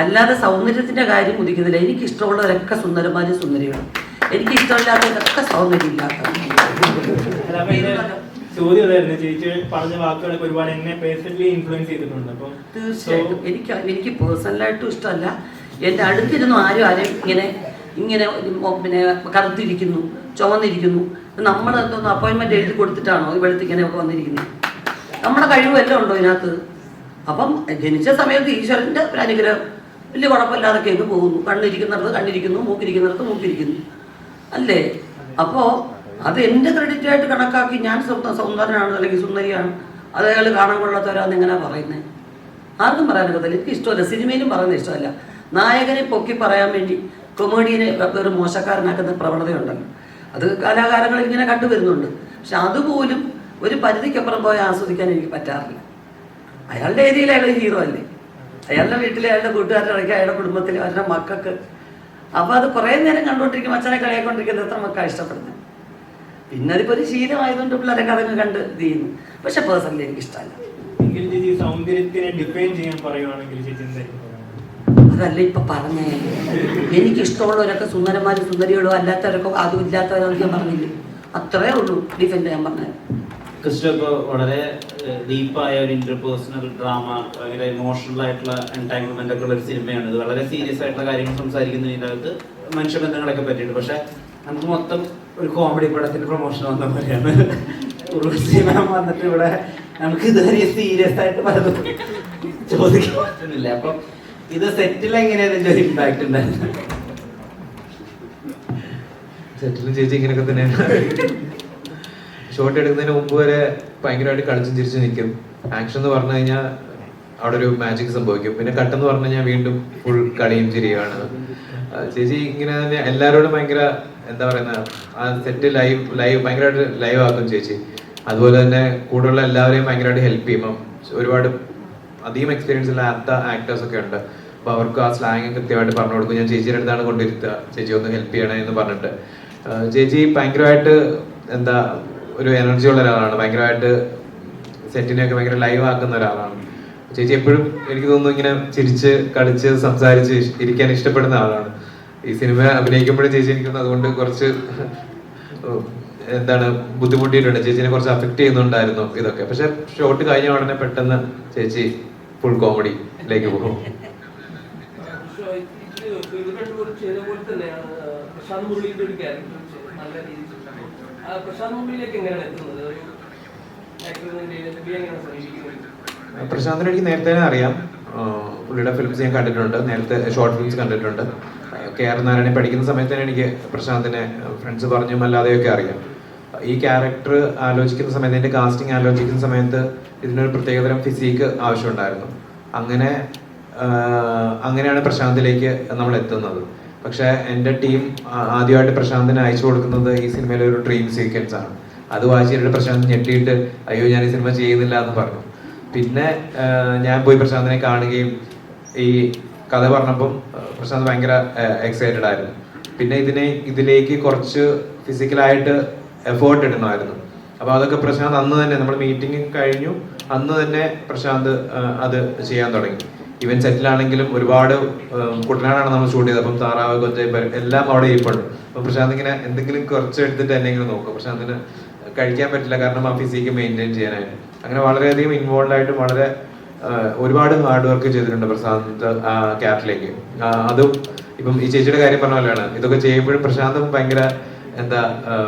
അല്ലാതെ സൗന്ദര്യത്തിന്റെ കാര്യം ഉദിക്കുന്നില്ല. എനിക്ക് ഇഷ്ടമുള്ളവരൊക്കെ സുന്ദരന്മാരും സുന്ദരികളും, എനിക്ക് ഇഷ്ടമില്ലാത്തവരൊക്കെ സൗന്ദര്യം ഇല്ലാത്ത. ചോദ്യം അതായിരുന്നു, ചേച്ചി പറഞ്ഞ വാക്കുകളൊക്കെ ഒരുപാട് എന്നെ പേഴ്സണലി ഇൻഫ്ലുവൻസ് ചെയ്തിട്ടുണ്ട്. അപ്പം തീർച്ചയായിട്ടും എനിക്ക് പേഴ്സണലായിട്ടും ഇഷ്ടമല്ല. എൻ്റെ അടുത്തിരുന്നു ആരും ഇങ്ങനെ പിന്നെ കറുത്തിരിക്കുന്നു, ചുവന്നിരിക്കുന്നു, നമ്മൾ എന്തോന്ന് അപ്പോയിൻമെന്റ് എഴുതി കൊടുത്തിട്ടാണോ ഈ വെളുത്ത് ഇങ്ങനെയൊക്കെ വന്നിരിക്കുന്നത്? നമ്മുടെ കഴിവെല്ലാം ഉണ്ടോ ഇതിനകത്ത്? അപ്പം ജനിച്ച സമയത്ത് ഈശ്വരൻ്റെ ഒരു അനുഗ്രഹം, വലിയ കുഴപ്പമില്ലാതൊക്കെ അങ്ങ് പോകുന്നു. കണ്ണിരിക്കുന്നിടത്ത് കണ്ണിരിക്കുന്നു, മൂക്കിരിക്കുന്നിടത്ത് മൂക്കിരിക്കുന്നു, അല്ലേ? അപ്പോൾ അത് എൻ്റെ ക്രെഡിറ്റ് ആയിട്ട് കണക്കാക്കി ഞാൻ സൗന്ദര്യനാണ് അല്ലെങ്കിൽ സുന്ദരിയാണ്, അത് അയാൾ കാണാൻ കൊള്ളാത്തവരാന്ന് എങ്ങനെ പറയുന്നത്? ആർക്കും പറയാനൊക്കത്തില്ല. എനിക്ക് ഇഷ്ടമല്ല, സിനിമയിലും പറയുന്നത് ഇഷ്ടമല്ല. നായകനെ പൊക്കി പറയാൻ വേണ്ടി കൊമേഡിയനെ വെറും മോശക്കാരനാക്കുന്ന പ്രവണതയുണ്ടല്ലോ, അത് കലാകാരങ്ങളിൽ ഇങ്ങനെ കണ്ടുവരുന്നുണ്ട്. പക്ഷെ അതുപോലും ഒരു പരിധിക്കപ്പുറം പോയി ആസ്വദിക്കാൻ എനിക്ക് പറ്റാറില്ല. അയാളുടെ ഏരിയയിൽ അയാൾ ഹീറോ അല്ലേ, അയാളുടെ വീട്ടിലെ അയാളുടെ കൂട്ടുകാരുടെ ഇടയ്ക്ക് അയാളുടെ കുടുംബത്തിൽ അവരുടെ മക്കൾക്ക്. അപ്പോൾ അത് കുറേ നേരം കണ്ടുകൊണ്ടിരിക്കും, അച്ഛനെ കളിയാക്കൊണ്ടിരിക്കുന്നത് എത്ര മക്കളാണ് ഇഷ്ടപ്പെടുന്നത്. പിന്നെ അതിപ്പോൾ ഒരു ശീലമായതുകൊണ്ട് പിള്ളേരൊക്കെ അതങ്ങ് കണ്ട് ഇത് ചെയ്യുന്നു. പക്ഷെ പേഴ്സണലി എനിക്ക് ഇഷ്ടമല്ല. സൗന്ദര്യത്തിനെ ഡിഫൈൻ ചെയ്യാൻ പറയുവാണെങ്കിൽ ചേച്ചി എന്തായിരിക്കും? അതല്ല ഇപ്പൊ പറഞ്ഞേ, എനിക്കിഷ്ടമുള്ളവരൊക്കെ സുന്ദരന്മാരും സുന്ദരികളോ അല്ലാത്തവരൊക്കെ അതും ഇല്ലാത്തവരോ ഞാൻ പറഞ്ഞില്ലേ, അത്രേ ഉള്ളൂ ഡിഫെൻഡ് ചെയ്യാൻ പറഞ്ഞത്. ക്രിസ്റ്റോ ഇപ്പോൾ വളരെ ഡീപ്പായ ഒരു ഇന്റർപേഴ്സണൽ ഡ്രാമ, ഭയങ്കര ഇമോഷണൽ ആയിട്ടുള്ള എൻടാങ്കിൾമെന്റ് ഒക്കെ ഉള്ള ഒരു സിനിമയാണ്. ഇത് വളരെ സീരിയസ് ആയിട്ടുള്ള കാര്യങ്ങൾ സംസാരിക്കുന്നതിനകത്ത് മനുഷ്യബന്ധങ്ങളൊക്കെ പറ്റിയിട്ട്, പക്ഷെ നമുക്ക് മൊത്തം ഒരു കോമഡി പടത്തിന്റെ പ്രൊമോഷൻ വന്ന പോലെയാണ്. ഉർവശി മാം വന്നിട്ട് ഇവിടെ നമുക്ക് ഇതുവരെ സീരിയസ് ആയിട്ട് പലതും ചോദിക്കാൻ പറ്റുന്നില്ല. അപ്പം ഇത് സെറ്റിൽ എങ്ങനെയാണ് ഇതിന്റെ ഒരു ഇമ്പാക്ട് ഉണ്ടായിരുന്നത്? സെറ്റിലും ചേച്ചി ഇങ്ങനെയൊക്കെ തന്നെയാണ്. ഷോട്ട് എടുക്കുന്നതിന് മുമ്പ് വരെ ഭയങ്കരമായിട്ട് കളിച്ചും ചിരിച്ചു നിൽക്കും. ആക്ഷൻ എന്ന് പറഞ്ഞു കഴിഞ്ഞാൽ അവിടെ ഒരു മാജിക് സംഭവിക്കും. പിന്നെ കട്ടെന്ന് പറഞ്ഞു കഴിഞ്ഞാൽ വീണ്ടും ഫുൾ കളിയും ചിരിയാണ്. ചേച്ചി ഇങ്ങനെ തന്നെ എല്ലാവരോടും ഭയങ്കര എന്താ പറയുന്ന ആ സെറ്റ് ലൈവ് ഭയങ്കരമായിട്ട് ലൈവ് ആക്കും ചേച്ചി. അതുപോലെ തന്നെ കൂടെയുള്ള എല്ലാവരെയും ഭയങ്കരമായിട്ട് ഹെൽപ്പ് ചെയ്യും. ഒരുപാട് അധികം എക്സ്പീരിയൻസ് ഇല്ലാത്ത ആക്ടേഴ്സ് ഒക്കെ ഉണ്ട്. അപ്പൊ അവർക്ക് ആ സ്ലാങ് കൃത്യമായിട്ട് പറഞ്ഞു കൊടുക്കും. ഞാൻ ചേച്ചിയുടെ അടുത്താണ് കൊണ്ടിരുത്തുക, ചേച്ചി ഒന്ന് ഹെൽപ്പ് ചെയ്യണേ എന്ന് പറഞ്ഞിട്ട്. ചേച്ചി ഭയങ്കരമായിട്ട് എന്താ ഒരു എനർജി ഉള്ള ഒരാളാണ്. ഭയങ്കരമായിട്ട് സെറ്റിനെയൊക്കെ ഭയങ്കര ലൈവ് ആക്കുന്ന ഒരാളാണ് ചേച്ചി. എപ്പോഴും എനിക്ക് തോന്നുന്നു ഇങ്ങനെ ചിരിച്ച് കളിച്ച് സംസാരിച്ച് ഇരിക്കാൻ ഇഷ്ടപ്പെടുന്ന ആളാണ്. ഈ സിനിമ അഭിനയിക്കുമ്പോഴും ചേച്ചി എനിക്ക് അതുകൊണ്ട് കുറച്ച് എന്താണ് ബുദ്ധിമുട്ടിയിട്ടുണ്ട്. ചേച്ചിനെ കുറച്ച് അഫക്ട് ചെയ്യുന്നുണ്ടായിരുന്നു ഇതൊക്കെ. പക്ഷെ ഷോട്ട് കഴിഞ്ഞ ഉടനെ പെട്ടെന്ന് ചേച്ചി ഫുൾ കോമഡിയിലേക്ക് പോകും. പ്രശാന്തിനെ എനിക്ക് നേരത്തെ തന്നെ അറിയാം. പുള്ളിയുടെ ഫിലിംസ് ഞാൻ കണ്ടിട്ടുണ്ട്, നേരത്തെ ഷോർട്ട് ഫിലിംസ് കണ്ടിട്ടുണ്ട്. KR നാരായണൻ പഠിക്കുന്ന സമയത്ത് തന്നെ എനിക്ക് പ്രശാന്തിനെ ഫ്രണ്ട്സ് പറഞ്ഞും അല്ലാതെയൊക്കെ അറിയാം. ഈ ക്യാരക്ടർ ആലോചിക്കുന്ന സമയത്ത്, എൻ്റെ കാസ്റ്റിംഗ് ആലോചിക്കുന്ന സമയത്ത് ഇതിനൊരു പ്രത്യേകതരം ഫിസിക്ക് ആവശ്യമുണ്ടായിരുന്നു. അങ്ങനെയാണ് പ്രശാന്തിലേക്ക് നമ്മൾ എത്തുന്നത്. പക്ഷെ എൻ്റെ ടീം ആദ്യമായിട്ട് പ്രശാന്തിനെ അയച്ചു കൊടുക്കുന്നത് ഈ സിനിമയിലെ ഒരു ഡ്രീം സീക്വൻസ് ആണ്. അത് വായിച്ചിട്ട് പ്രശാന്ത് ഞെട്ടിയിട്ട് അയ്യോ ഞാൻ ഈ സിനിമ ചെയ്യുന്നില്ല എന്ന് പറഞ്ഞു. പിന്നെ ഞാൻ പോയി പ്രശാന്തിനെ കാണുകയും ഈ കഥ പറഞ്ഞപ്പം പ്രശാന്ത് ഭയങ്കര എക്സൈറ്റഡ് ആയിരുന്നു. പിന്നെ ഇതിലേക്ക് കുറച്ച് ഫിസിക്കലായിട്ട് എഫേർട്ട് ഇടണമായിരുന്നു. അപ്പോൾ അതൊക്കെ പ്രശാന്ത് അന്ന് തന്നെ, നമ്മൾ മീറ്റിംഗ് കഴിഞ്ഞു അന്ന് തന്നെ പ്രശാന്ത് അത് ചെയ്യാൻ തുടങ്ങി. ഈവൻ സെറ്റിലാണെങ്കിലും ഒരുപാട് കുട്ടനാടാണ് നമ്മൾ ഷൂട്ട് ചെയ്തത്. അപ്പം താറാവ്, കൊഞ്ചൈപ്പർ എല്ലാം അവിടെ ഇരിപ്പുണ്ട്. അപ്പം പ്രശാന്ത് ഇങ്ങനെ എന്തെങ്കിലും കുറച്ച് എടുത്തിട്ട് എന്നെങ്കിലും നോക്കും. പ്രശാന്തിന് കഴിക്കാൻ പറ്റില്ല, കാരണം ആ ഫിസിക്ക് മെയിൻറ്റെയിൻ ചെയ്യാനായിട്ട്. അങ്ങനെ വളരെയധികം ഇൻവോൾവ് ആയിട്ടും വളരെ ഒരുപാട് ഹാർഡ് വർക്ക് ചെയ്തിട്ടുണ്ട് പ്രശാന്ത് ആ ക്യാരക്ടറിലേക്ക്. അതും ഇപ്പം ഈ ചേച്ചിയുടെ കാര്യം പറഞ്ഞ പോലെയാണ്, ഇതൊക്കെ ചെയ്യുമ്പോഴും പ്രശാന്തും ഭയങ്കര എന്താ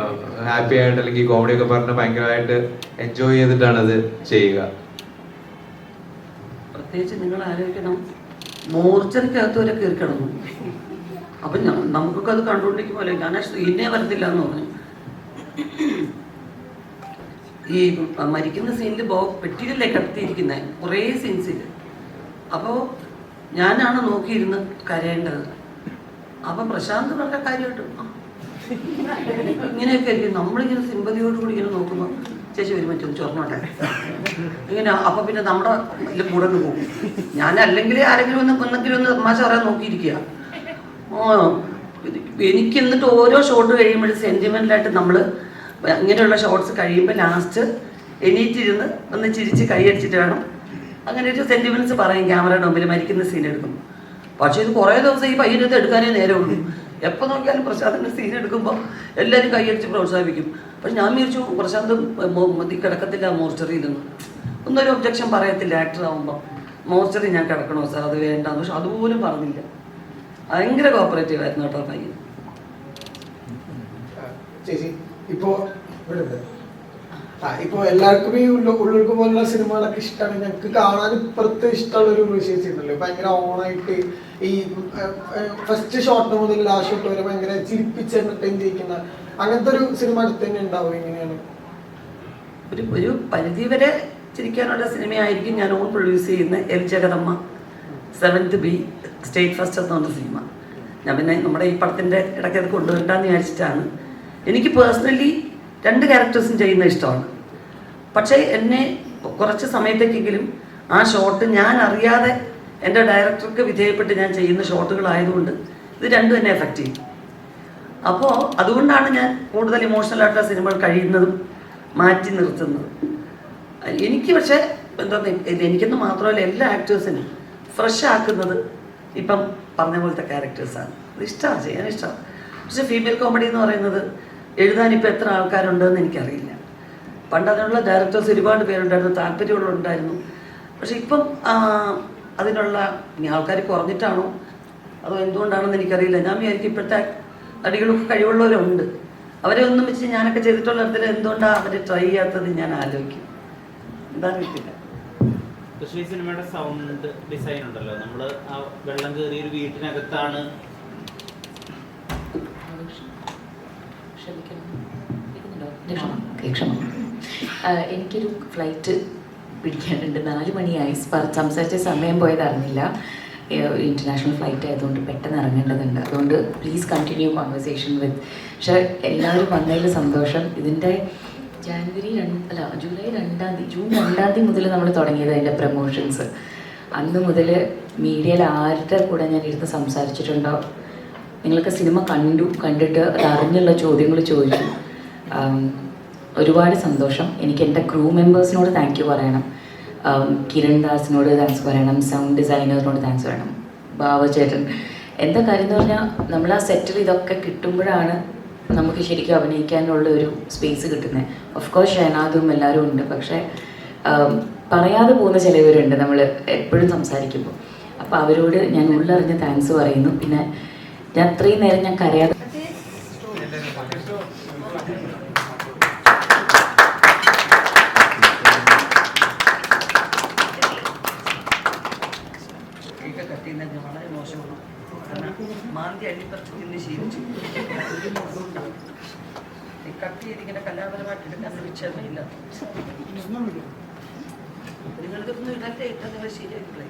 ഹാപ്പി ആയിട്ട് അല്ലെങ്കിൽ കോമഡി ഒക്കെ പറഞ്ഞ് ഭയങ്കരമായിട്ട് എൻജോയ് ചെയ്തിട്ടാണ് അത് ചെയ്യുക. പ്രത്യേകിച്ച് നിങ്ങൾ ആലോചിക്കണം, മോർച്ചറിക്കകത്ത് വരെ കയറി കിടന്നു. അപ്പം നമുക്കൊക്കെ അത് കണ്ടുകൊണ്ടിരിക്കുമ്പോൾ ഞാൻ സ്ക്രീനെ വരത്തില്ല എന്ന് പറഞ്ഞു. ഈ മരിക്കുന്ന സീനിൽ പെട്ടിയിലല്ലേ കിടത്തിയിരിക്കുന്നത് കുറേ സീൻസിൽ. അപ്പോൾ ഞാനാണ് നോക്കിയിരുന്ന് കരയേണ്ടത്. അപ്പം പ്രശാന്ത് വളരെ കാര്യമായിട്ട് ഇങ്ങനെയൊക്കെ ആയിരിക്കും. നമ്മളിങ്ങനെ സിമ്പതിയോടുകൂടി ഇങ്ങനെ നോക്കുമ്പോൾ ചേച്ചി വരും മറ്റൊന്ന് ചൊറന്നോട്ടെ ഇങ്ങനെ. അപ്പം പിന്നെ നമ്മുടെ മുടങ്ങ് പോകും. ഞാൻ അല്ലെങ്കിൽ ആരെങ്കിലും ഒന്നെങ്കിലും തമാശ പറയാൻ നോക്കിയിരിക്കുക. എനിക്ക് എന്നിട്ട് ഓരോ ഷോട്ട് കഴിയുമ്പോഴും സെൻറ്റിമെൻ്റലായിട്ട് നമ്മൾ ഇങ്ങനെയുള്ള ഷോട്ട്സ് കഴിയുമ്പോൾ ലാസ്റ്റ് എണീറ്റിരുന്ന് ഒന്ന് ചിരിച്ച് കൈയടിച്ചിട്ട് വേണം അങ്ങനെ ഒരു സെൻറ്റിമെൻറ്റ്സ് പറയും ക്യാമറയുടെ മുമ്പിൽ മരിക്കുന്ന സീൻ എടുക്കും. പക്ഷേ ഇത് കുറേ ദിവസം ഈ പയ്യനത്ത് എടുക്കാനേ നേരമുള്ളൂ. എപ്പോൾ നോക്കിയാലും പ്രശാന്തിൻ്റെ സീൻ എടുക്കുമ്പോൾ എല്ലാവരും കൈയടിച്ച് പ്രോത്സാഹിപ്പിക്കും. പക്ഷെ ഞാൻ വിചാരിച്ചു പ്രശാന്ത് കിടക്കത്തില്ല മോർച്ചറിയിലൊന്നും, ഒന്നൊരു ഒബ്ജക്ഷൻ പറയത്തില്ല. ആക്ടർ ആകുമ്പോൾ മോർച്ചറി ഞാൻ കിടക്കണോ സാർ, അത് വേണ്ടാന്ന്. പക്ഷെ അതുപോലും പറഞ്ഞില്ല. ഭയങ്കര കോപ്പറേറ്റീവ് ആയിരുന്നു കേട്ടോ പയ്യൻ. ചേച്ചി ഇപ്പോ എല്ലാവർക്കും ഈ ഉള്ളൊഴുക്ക് പോലുള്ള സിനിമകളൊക്കെ ഇഷ്ടമാണ്. ഞങ്ങൾക്ക് കാണാൻ ഇപ്പുറത്ത് ഇഷ്ടമുള്ള ഒരു ചേച്ചി ഉണ്ടല്ലോ, ഭയങ്കര ഓണായിട്ട് ഈ ഫസ്റ്റ് ഷോട്ട് മുതൽ ലാസ്റ്റ് ഷോട്ട് വരെ ഭയങ്കര ചിരിപ്പിച്ച് എന്റർടൈൻ ചെയ്യിക്കുന്ന അങ്ങനത്തെ ഒരു സിനിമ അടുത്ത് തന്നെ ഉണ്ടാവും. എങ്ങനെയാണ്? ഒരു പരിധി വരെ ചിരിക്കാനുള്ള സിനിമയായിരിക്കും ഞാൻ ഓൺ പ്രൊഡ്യൂസ് ചെയ്യുന്ന L Jagadamma 7th B state first എന്ന് പറഞ്ഞ സിനിമ. ഞാൻ പിന്നെ നമ്മുടെ ഈ പടത്തിൻ്റെ ഇടയ്ക്ക് അത് കൊണ്ടുവരണ്ടെന്ന് വിചാരിച്ചിട്ടാണ്. എനിക്ക് പേഴ്സണലി 2 ക്യാരക്ടേഴ്സും ചെയ്യുന്ന ഇഷ്ടമാണ്. പക്ഷേ എന്നെ കുറച്ച് സമയത്തേക്കെങ്കിലും ആ ഷോട്ട് ഞാൻ അറിയാതെ എൻ്റെ ഡയറക്ടർക്ക് വിധേയപ്പെട്ട് ഞാൻ ചെയ്യുന്ന ഷോട്ടുകളായതുകൊണ്ട് ഇത് രണ്ടും എന്നെ എഫക്റ്റ് ചെയ്യും. അപ്പോൾ അതുകൊണ്ടാണ് ഞാൻ കൂടുതൽ ഇമോഷണൽ ആയിട്ടുള്ള സിനിമകൾ കഴിയുന്നതും മാറ്റി നിർത്തുന്നത്. എനിക്ക് പക്ഷേ എന്താ എനിക്കെന്ന് മാത്രമല്ല എല്ലാ ആക്ടേഴ്സിനും ഫ്രഷ് ആക്കുന്നത് ഇപ്പം പറഞ്ഞ പോലത്തെ ക്യാരക്ടേഴ്സാണ്. അത് ഇഷ്ടമാണ്, ചെയ്യാൻ ഇഷ്ടമാണ്. പക്ഷെ ഫീമെയിൽ കോമഡി എന്ന് പറയുന്നത് എഴുതാൻ ഇപ്പോൾ എത്ര ആൾക്കാരുണ്ടെന്ന് എനിക്കറിയില്ല. പണ്ട് അതിനുള്ള ഡയറക്ടേഴ്സ് ഒരുപാട് പേരുണ്ടായിരുന്നു, താല്പര്യമുള്ളവരുണ്ടായിരുന്നു. പക്ഷെ ഇപ്പം അതിനുള്ള ഇനി ആൾക്കാർ കുറഞ്ഞിട്ടാണോ അതോ എന്തുകൊണ്ടാണെന്ന് എനിക്കറിയില്ല. ഞാൻ വിചാരിക്കും ഇപ്പോഴത്തെ നടികളൊക്കെ കഴിവുള്ളവരുണ്ട്, അവരെ ഒന്നും വെച്ച് ഞാനൊക്കെ ചെയ്തിട്ടുള്ള ഇടത്തിൽ എന്തുകൊണ്ടാണ് അവർ ട്രൈ ചെയ്യാത്തത് ഞാൻ ആലോചിക്കും. എന്താണെന്ന് കിട്ടില്ല. പക്ഷേ ഈ സിനിമയുടെ സൗണ്ട് ഡിസൈൻ ഉണ്ടല്ലോ, നമ്മൾ ആ വെള്ളം കയറിയ ഒരു വീട്ടിനകത്താണ്. എനിക്കൊരു ഫ്ലൈറ്റ് പിടിക്കാനുണ്ട്, 4 മണിയായി. സംസാരിച്ച സമയം പോയത് അറിഞ്ഞില്ല. ഇന്റർനാഷണൽ ഫ്ലൈറ്റ് ആയതുകൊണ്ട് പെട്ടെന്ന് ഇറങ്ങേണ്ടതുണ്ട്. അതുകൊണ്ട് പ്ലീസ് കണ്ടിന്യൂ കോൺവെർസേഷൻ വിത്ത്. പക്ഷെ എല്ലാവരും വന്നതിൽ സന്തോഷം. ഇതിൻ്റെ ജൂലൈ 2-ാം തീയതി, ജൂൺ 2-ാം തീയതി മുതൽ നമ്മൾ തുടങ്ങിയത് അതിൻ്റെ പ്രമോഷൻസ്. അന്ന് മുതൽ മീഡിയയിൽ ആരുടെ കൂടെ ഞാൻ ഇരുന്ന് സംസാരിച്ചിട്ടുണ്ടോ, നിങ്ങളൊക്കെ സിനിമ കണ്ടിട്ട് അത് അറിഞ്ഞുള്ള ചോദ്യങ്ങൾ ചോദിച്ചു. ഒരുപാട് സന്തോഷം. എനിക്ക് എൻ്റെ ക്രൂ മെമ്പേഴ്സിനോട് താങ്ക് യു പറയണം, കിരൺ ദാസിനോട് താങ്ക്സ് പറയണം, സൗണ്ട് ഡിസൈനറിനോട് താങ്ക്സ് പറയണം, ബാബുചേട്ടൻ. എന്താ കാര്യം എന്ന് പറഞ്ഞാൽ നമ്മൾ ആ സെറ്റിൽ ഇതൊക്കെ കിട്ടുമ്പോഴാണ് നമുക്ക് ശരിക്കും അഭിനയിക്കാനുള്ള ഒരു സ്പേസ് കിട്ടുന്നത്. ഓഫ് കോഴ്സ് ഷഹനാദും എല്ലാവരും ഉണ്ട്, പക്ഷേ പറയാതെ പോകുന്ന ചിലവരുണ്ട് നമ്മൾ എപ്പോഴും സംസാരിക്കുമ്പോൾ. അപ്പോൾ അവരോട് ഞാൻ ഉള്ളറിഞ്ഞ് താങ്ക്സ് പറയുന്നു. പിന്നെ ഞാൻ അത്രയും നേരം ഞാൻ കരയാതെ വളരെ മോശമാണ്. മാന്തി അടിപ്പറച്ച് തിന്ന് ശീലിച്ചു. കട്ട് ചെയ്തിങ്ങനെ കലാപരമായിട്ട് എടുക്കാൻ ശ്രമിച്ചറിയില്ല. നിങ്ങൾക്കൊന്നും ഇടല്ലേ, ഇട്ടാൽ നിങ്ങൾ ശരിയായിട്ടില്ലേ?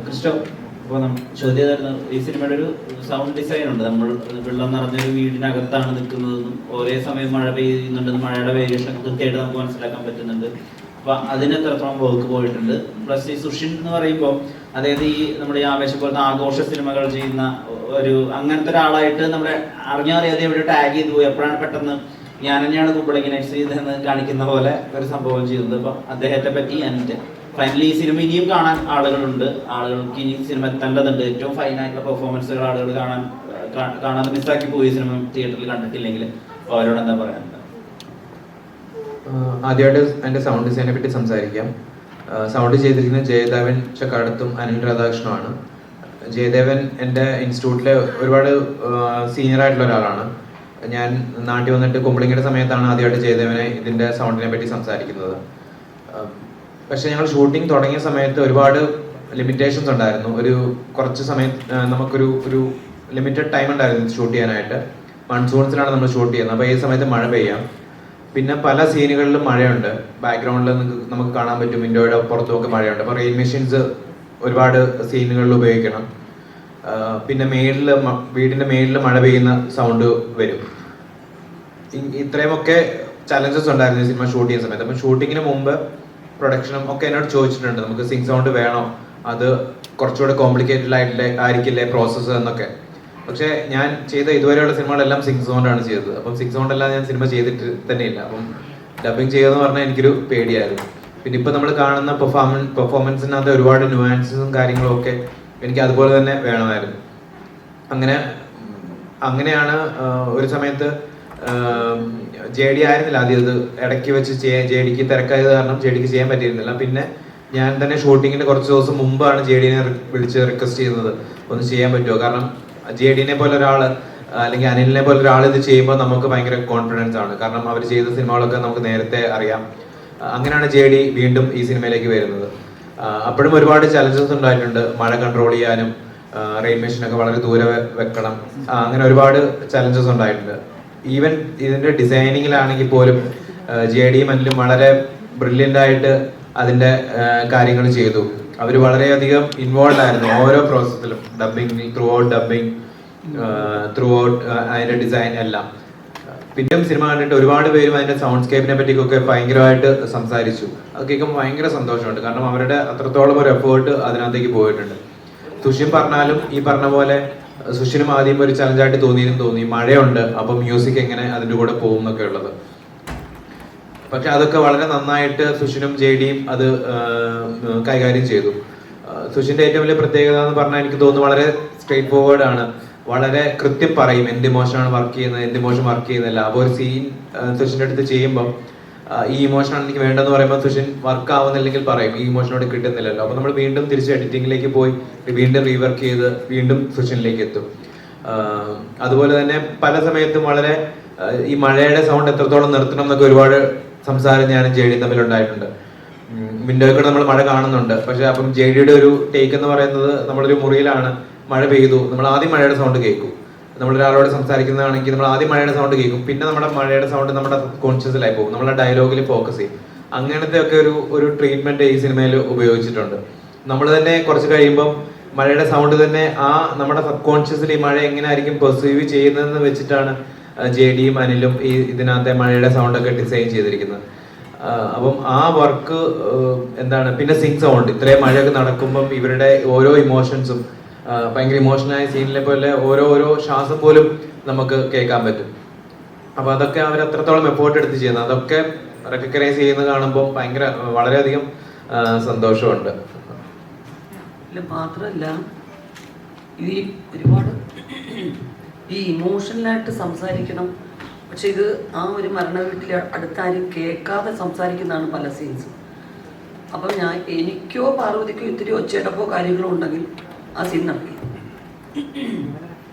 ക്രിസ്റ്റോ, ഇപ്പോൾ ചോദ്യം ഈ സിനിമയുടെ ഒരു സൗണ്ട് ഡിസൈൻ ഉണ്ട്. നമ്മൾ വെള്ളം നിറഞ്ഞൊരു വീടിനകത്താണ് നിൽക്കുന്നതെന്നും ഒരേ സമയം മഴ പെയ്യുന്നുണ്ടെന്നും മഴയുടെ വേരിയേഷൻ കൃത്യമായിട്ട് നമുക്ക് മനസ്സിലാക്കാൻ പറ്റുന്നുണ്ട്. അപ്പൊ അതിന് എത്രത്തോളം വർക്ക് പോയിട്ടുണ്ട്. പ്ലസ് ഈ സുഷിൻ എന്ന് പറയുമ്പോൾ അതായത് ഈ നമ്മുടെ ഈ ആവേശം പോലത്തെ ആഘോഷ സിനിമകൾ ചെയ്യുന്ന ഒരു അങ്ങനത്തെ ഒരാളായിട്ട് നമ്മളെ അറിയാതെ എവിടെ ടാഗ് ചെയ്തു പോയി. എപ്പോഴാണ് പെട്ടെന്ന് ഞാൻ തന്നെയാണ് കുമ്പളങ്ങി നൈറ്റ്സ് ചെയ്തതെന്ന് കാണിക്കുന്ന പോലെ ഒരു സംഭവം ചെയ്തത്. അപ്പം അദ്ദേഹത്തെ പറ്റി എൻ്റെ ഫൈനലി ഈ സിനിമ ഇനിയും കാണാൻ ആളുകളുണ്ട്, ആളുകൾക്ക് ഇനി സിനിമ എത്തേണ്ടതുണ്ട്. ഏറ്റവും ഫൈനായിട്ടുള്ള പെർഫോമൻസുകൾ ആളുകൾ കാണാതെ മിസ്സാക്കി പോയി സിനിമ തിയേറ്ററിൽ കണ്ടിട്ടില്ലെങ്കിൽ. അപ്പോൾ അവരോട് എന്താ പറയാനുള്ളത്? ആദ്യമായിട്ട് എൻ്റെ സൗണ്ട് ഡിസൈനെ പറ്റി സംസാരിക്കാം. സൗണ്ട് ചെയ്തിരിക്കുന്നത് ജയദേവൻ ചക്കാടത്തും അനിൽ രാധാകൃഷ്ണനുമാണ്. ജയദേവൻ എൻ്റെ ഇൻസ്റ്റിറ്റ്യൂട്ടിലെ ഒരുപാട് സീനിയർ ആയിട്ടുള്ള ഒരാളാണ്. ഞാൻ നാട്ടിൽ വന്നിട്ട് കുമ്പളിങ്ങിയുടെ സമയത്താണ് ആദ്യമായിട്ട് ജയദേവനെ ഇതിൻ്റെ സൗണ്ടിനെ പറ്റി സംസാരിക്കുന്നത്. പക്ഷേ ഞങ്ങൾ ഷൂട്ടിംഗ് തുടങ്ങിയ സമയത്ത് ഒരുപാട് ലിമിറ്റേഷൻസ് ഉണ്ടായിരുന്നു. കുറച്ച് സമയം നമുക്കൊരു ലിമിറ്റഡ് ടൈം ഉണ്ടായിരുന്നു ഷൂട്ട് ചെയ്യാനായിട്ട്. മൺസൂൺസിലാണ് നമ്മൾ ഷൂട്ട് ചെയ്യുന്നത്. അപ്പോൾ ഈ സമയത്ത് മഴ പെയ്യാം. പിന്നെ പല സീനുകളിലും മഴയുണ്ട്. ബാക്ക്ഗ്രൗണ്ടിൽ നമുക്ക് കാണാൻ പറ്റും, വിൻഡോയുടെ പുറത്തുമൊക്കെ മഴയുണ്ട്. അപ്പോൾ റെയിൻ മെഷീൻസ് ഒരുപാട് സീനുകളിൽ ഉപയോഗിക്കണം. പിന്നെ വീടിൻ്റെ മേളിൽ മഴ പെയ്യുന്ന സൗണ്ട് വരും. ഇത്രയുമൊക്കെ ചലഞ്ചസ് ഉണ്ടായിരുന്നു ഈ സിനിമ ഷൂട്ട് ചെയ്യുന്ന സമയത്ത്. അപ്പം ഷൂട്ടിങ്ങിന് മുമ്പ് പ്രൊഡക്ഷനും ഒക്കെ എന്നോട് ചോദിച്ചിട്ടുണ്ട്, നമുക്ക് സിങ്ക് സൗണ്ട് വേണോ, അത് കുറച്ചുകൂടെ കോംപ്ലിക്കേറ്റഡ് ആയിരിക്കില്ലേ പ്രോസസ്സ് എന്നൊക്കെ. പക്ഷേ ഞാൻ ചെയ്ത ഇതുവരെയുള്ള സിനിമകളെല്ലാം സിങ്ക് സൗണ്ടാണ് ചെയ്തത്. അപ്പം സിങ്ക് സൗണ്ട് അല്ലാതെ ഞാൻ സിനിമ ചെയ്തിട്ട് തന്നെയില്ല. അപ്പം ഡബിങ് ചെയ്യുമെന്ന് പറഞ്ഞാൽ എനിക്കൊരു പേടിയായിരുന്നു. പിന്നെ ഇപ്പം നമ്മൾ കാണുന്ന പെർഫോമൻസിനകത്ത് ഒരുപാട് ന്യൂആൻസസും കാര്യങ്ങളും ഒക്കെ എനിക്ക് അതുപോലെ തന്നെ വേണമായിരുന്നു. അങ്ങനെയാണ് ഒരു സമയത്ത് JD ആയിരുന്നില്ല ആദ്യം, അത് ഇടയ്ക്ക് വെച്ച് JDക്ക് തിരക്കായത് കാരണം JDക്ക് ചെയ്യാൻ പറ്റിയിരുന്നില്ല. പിന്നെ ഞാൻ തന്നെ ഷൂട്ടിങ്ങിന് കുറച്ച് ദിവസം മുമ്പാണ് JDനെ വിളിച്ച് റിക്വസ്റ്റ് ചെയ്യുന്നത്, ഒന്ന് ചെയ്യാൻ പറ്റുമോ. കാരണം JDനെ പോലെ ഒരാൾ അല്ലെങ്കിൽ അനിലിനെ പോലെ ഒരാൾ ഇത് ചെയ്യുമ്പോൾ നമുക്ക് ഭയങ്കര കോൺഫിഡൻസ് ആണ്. കാരണം അവർ ചെയ്ത സിനിമകളൊക്കെ നമുക്ക് നേരത്തെ അറിയാം. അങ്ങനെയാണ് JD വീണ്ടും ഈ സിനിമയിലേക്ക് വരുന്നത്. അപ്പോഴും ഒരുപാട് ചലഞ്ചസ് ഉണ്ടായിട്ടുണ്ട്. മഴ കൺട്രോൾ ചെയ്യാനും റെയിൻ മെഷീനൊക്കെ വളരെ ദൂരെ വെക്കണം, അങ്ങനെ ഒരുപാട് ചലഞ്ചസ് ഉണ്ടായിട്ടുണ്ട്. ഈവൻ ഇതിന്റെ ഡിസൈനിങ്ങിലാണെങ്കിൽ പോലും JD മനിലും വളരെ ബ്രില്യൻ്റ് ആയിട്ട് അതിന്റെ കാര്യങ്ങൾ ചെയ്തു. അവർ വളരെയധികം ഇൻവോൾവ് ആയിരുന്നു ഓരോ പ്രോസസ്സിലും, ഡബിങ്, ത്രൂ ഔട്ട് അതിന്റെ ഡിസൈൻ എല്ലാം. പിന്നെയും സിനിമ കണ്ടിട്ട് ഒരുപാട് പേരും അതിന്റെ സൗണ്ട് സ്കേപ്പിനെ പറ്റിയൊക്കെ ഭയങ്കരമായിട്ട് സംസാരിച്ചു. അത് കേൾക്കുമ്പോൾ ഭയങ്കര സന്തോഷമുണ്ട്. കാരണം അവരുടെ അത്രത്തോളം ഒരു എഫേർട്ട് അതിനകത്തേക്ക് പോയിട്ടുണ്ട്. സുഷിൻ പറഞ്ഞാലും ഈ പറഞ്ഞ പോലെ സുഷിനും ആദ്യം ഒരു ചലഞ്ചായിട്ട് തോന്നി മഴയുണ്ട്, അപ്പം മ്യൂസിക് എങ്ങനെ അതിന്റെ കൂടെ പോകും എന്നൊക്കെ ഉള്ളത്. പക്ഷെ അതൊക്കെ വളരെ നന്നായിട്ട് സുഷിനും JDയും അത് കൈകാര്യം ചെയ്തു. സുഷിന്റെ ഏറ്റവും വലിയ പ്രത്യേകത എന്ന് പറഞ്ഞാൽ എനിക്ക് തോന്നുന്നു വളരെ സ്ട്രെയിറ്റ് ഫോർവേഡ് ആണ്. വളരെ കൃത്യം പറയും എന്ത് ഇമോഷനാണ് വർക്ക് ചെയ്യുന്നത്, എന്ത് ഇമോഷൻ വർക്ക് ചെയ്യുന്നില്ല. അപ്പോൾ ഒരു സീൻ സുഷിന്റെ അടുത്ത് ചെയ്യുമ്പോൾ ഈ ഇമോഷനാണ് എനിക്ക് വേണ്ടതെന്ന് പറയുമ്പോൾ സുഷിൻ വർക്ക് ആവുന്നില്ലെങ്കിൽ പറയും ഈ ഇമോഷനോട് കിട്ടുന്നില്ലല്ലോ. അപ്പോൾ നമ്മൾ വീണ്ടും തിരിച്ച് എഡിറ്റിംഗിലേക്ക് പോയി വീണ്ടും റീവർക്ക് ചെയ്ത് വീണ്ടും സുഷിനിലേക്ക് എത്തും. അതുപോലെ തന്നെ പല സമയത്തും വളരെ ഈ മഴയുടെ സൗണ്ട് എത്രത്തോളം നിർത്തണം എന്നൊക്കെ ഒരുപാട് സംസാരം ഞാനും JDയും തമ്മിലുണ്ടായിട്ടുണ്ട്. വിൻഡോയിൽ കൂടെ നമ്മൾ മഴ കാണുന്നുണ്ട്, പക്ഷെ അപ്പം JDയുടെ ഒരു ടേക്ക് എന്ന് പറയുന്നത് നമ്മളൊരു മുറിയിലാണ്, മഴ പെയ്തു, നമ്മൾ ആദ്യം മഴയുടെ സൗണ്ട് കേൾക്കും. നമ്മളൊരാളോട് സംസാരിക്കുന്നതാണെങ്കിൽ നമ്മൾ ആദ്യം മഴയുടെ സൗണ്ട് കേൾക്കും, പിന്നെ നമ്മുടെ മഴയുടെ സൗണ്ട് നമ്മുടെ കോൺഷ്യസിലായി പോകും, നമ്മളെ ഡയലോഗിൽ ഫോക്കസ് ചെയ്യും. അങ്ങനത്തെ ഒക്കെ ഒരു ട്രീറ്റ്മെന്റ് ഈ സിനിമയിൽ ഉപയോഗിച്ചിട്ടുണ്ട്. നമ്മൾ തന്നെ കുറച്ച് കഴിയുമ്പം മഴയുടെ സൗണ്ട് തന്നെ നമ്മുടെ സബ് കോൺഷ്യസിൽ ഈ മഴ എങ്ങനെയായിരിക്കും പെർസീവ് ചെയ്യുന്നതെന്ന് വെച്ചിട്ടാണ് JDയും അനിലും ഈ ഇതിനകത്തെ മഴയുടെ സൗണ്ടൊക്കെ ഡിസൈൻ ചെയ്തിരിക്കുന്നത്. അപ്പം ആ വർക്ക് എന്താണ്, പിന്നെ സിങ് സൗണ്ട്, ഇത്രയും മഴയൊക്കെ നടക്കുമ്പം ഇവരുടെ ഓരോ ഇമോഷൻസും ഭയങ്കര ഇമോഷണലായ സീനിലെ പോലെ ഓരോ ശ്വാസം പോലും നമുക്ക് കേൾക്കാൻ പറ്റും. അപ്പൊ അതൊക്കെ അവർ അത്രത്തോളം എഫേർട്ട് എടുത്ത് ചെയ്യുന്നത്, അതൊക്കെ റെക്കഗ്നൈസ് ചെയ്യുന്നത് കാണുമ്പോൾ ഭയങ്കര വളരെയധികം സന്തോഷമുണ്ട്. മാത്രമല്ല ഈ ഒരുപാട് ഈ ഇമോഷണലായിട്ട് സംസാരിക്കണം, പക്ഷെ ഇത് ആ ഒരു മരണ വീട്ടിൽ അടുത്താരും കേൾക്കാതെ സംസാരിക്കുന്നതാണ് പല സീൻസും. അപ്പം എനിക്കോ പാർവതിക്കോ ഇത്തിരി ഒച്ചയടപ്പോ കാര്യങ്ങളോ ഉണ്ടെങ്കിൽ ആ സീൻ നടക്കി.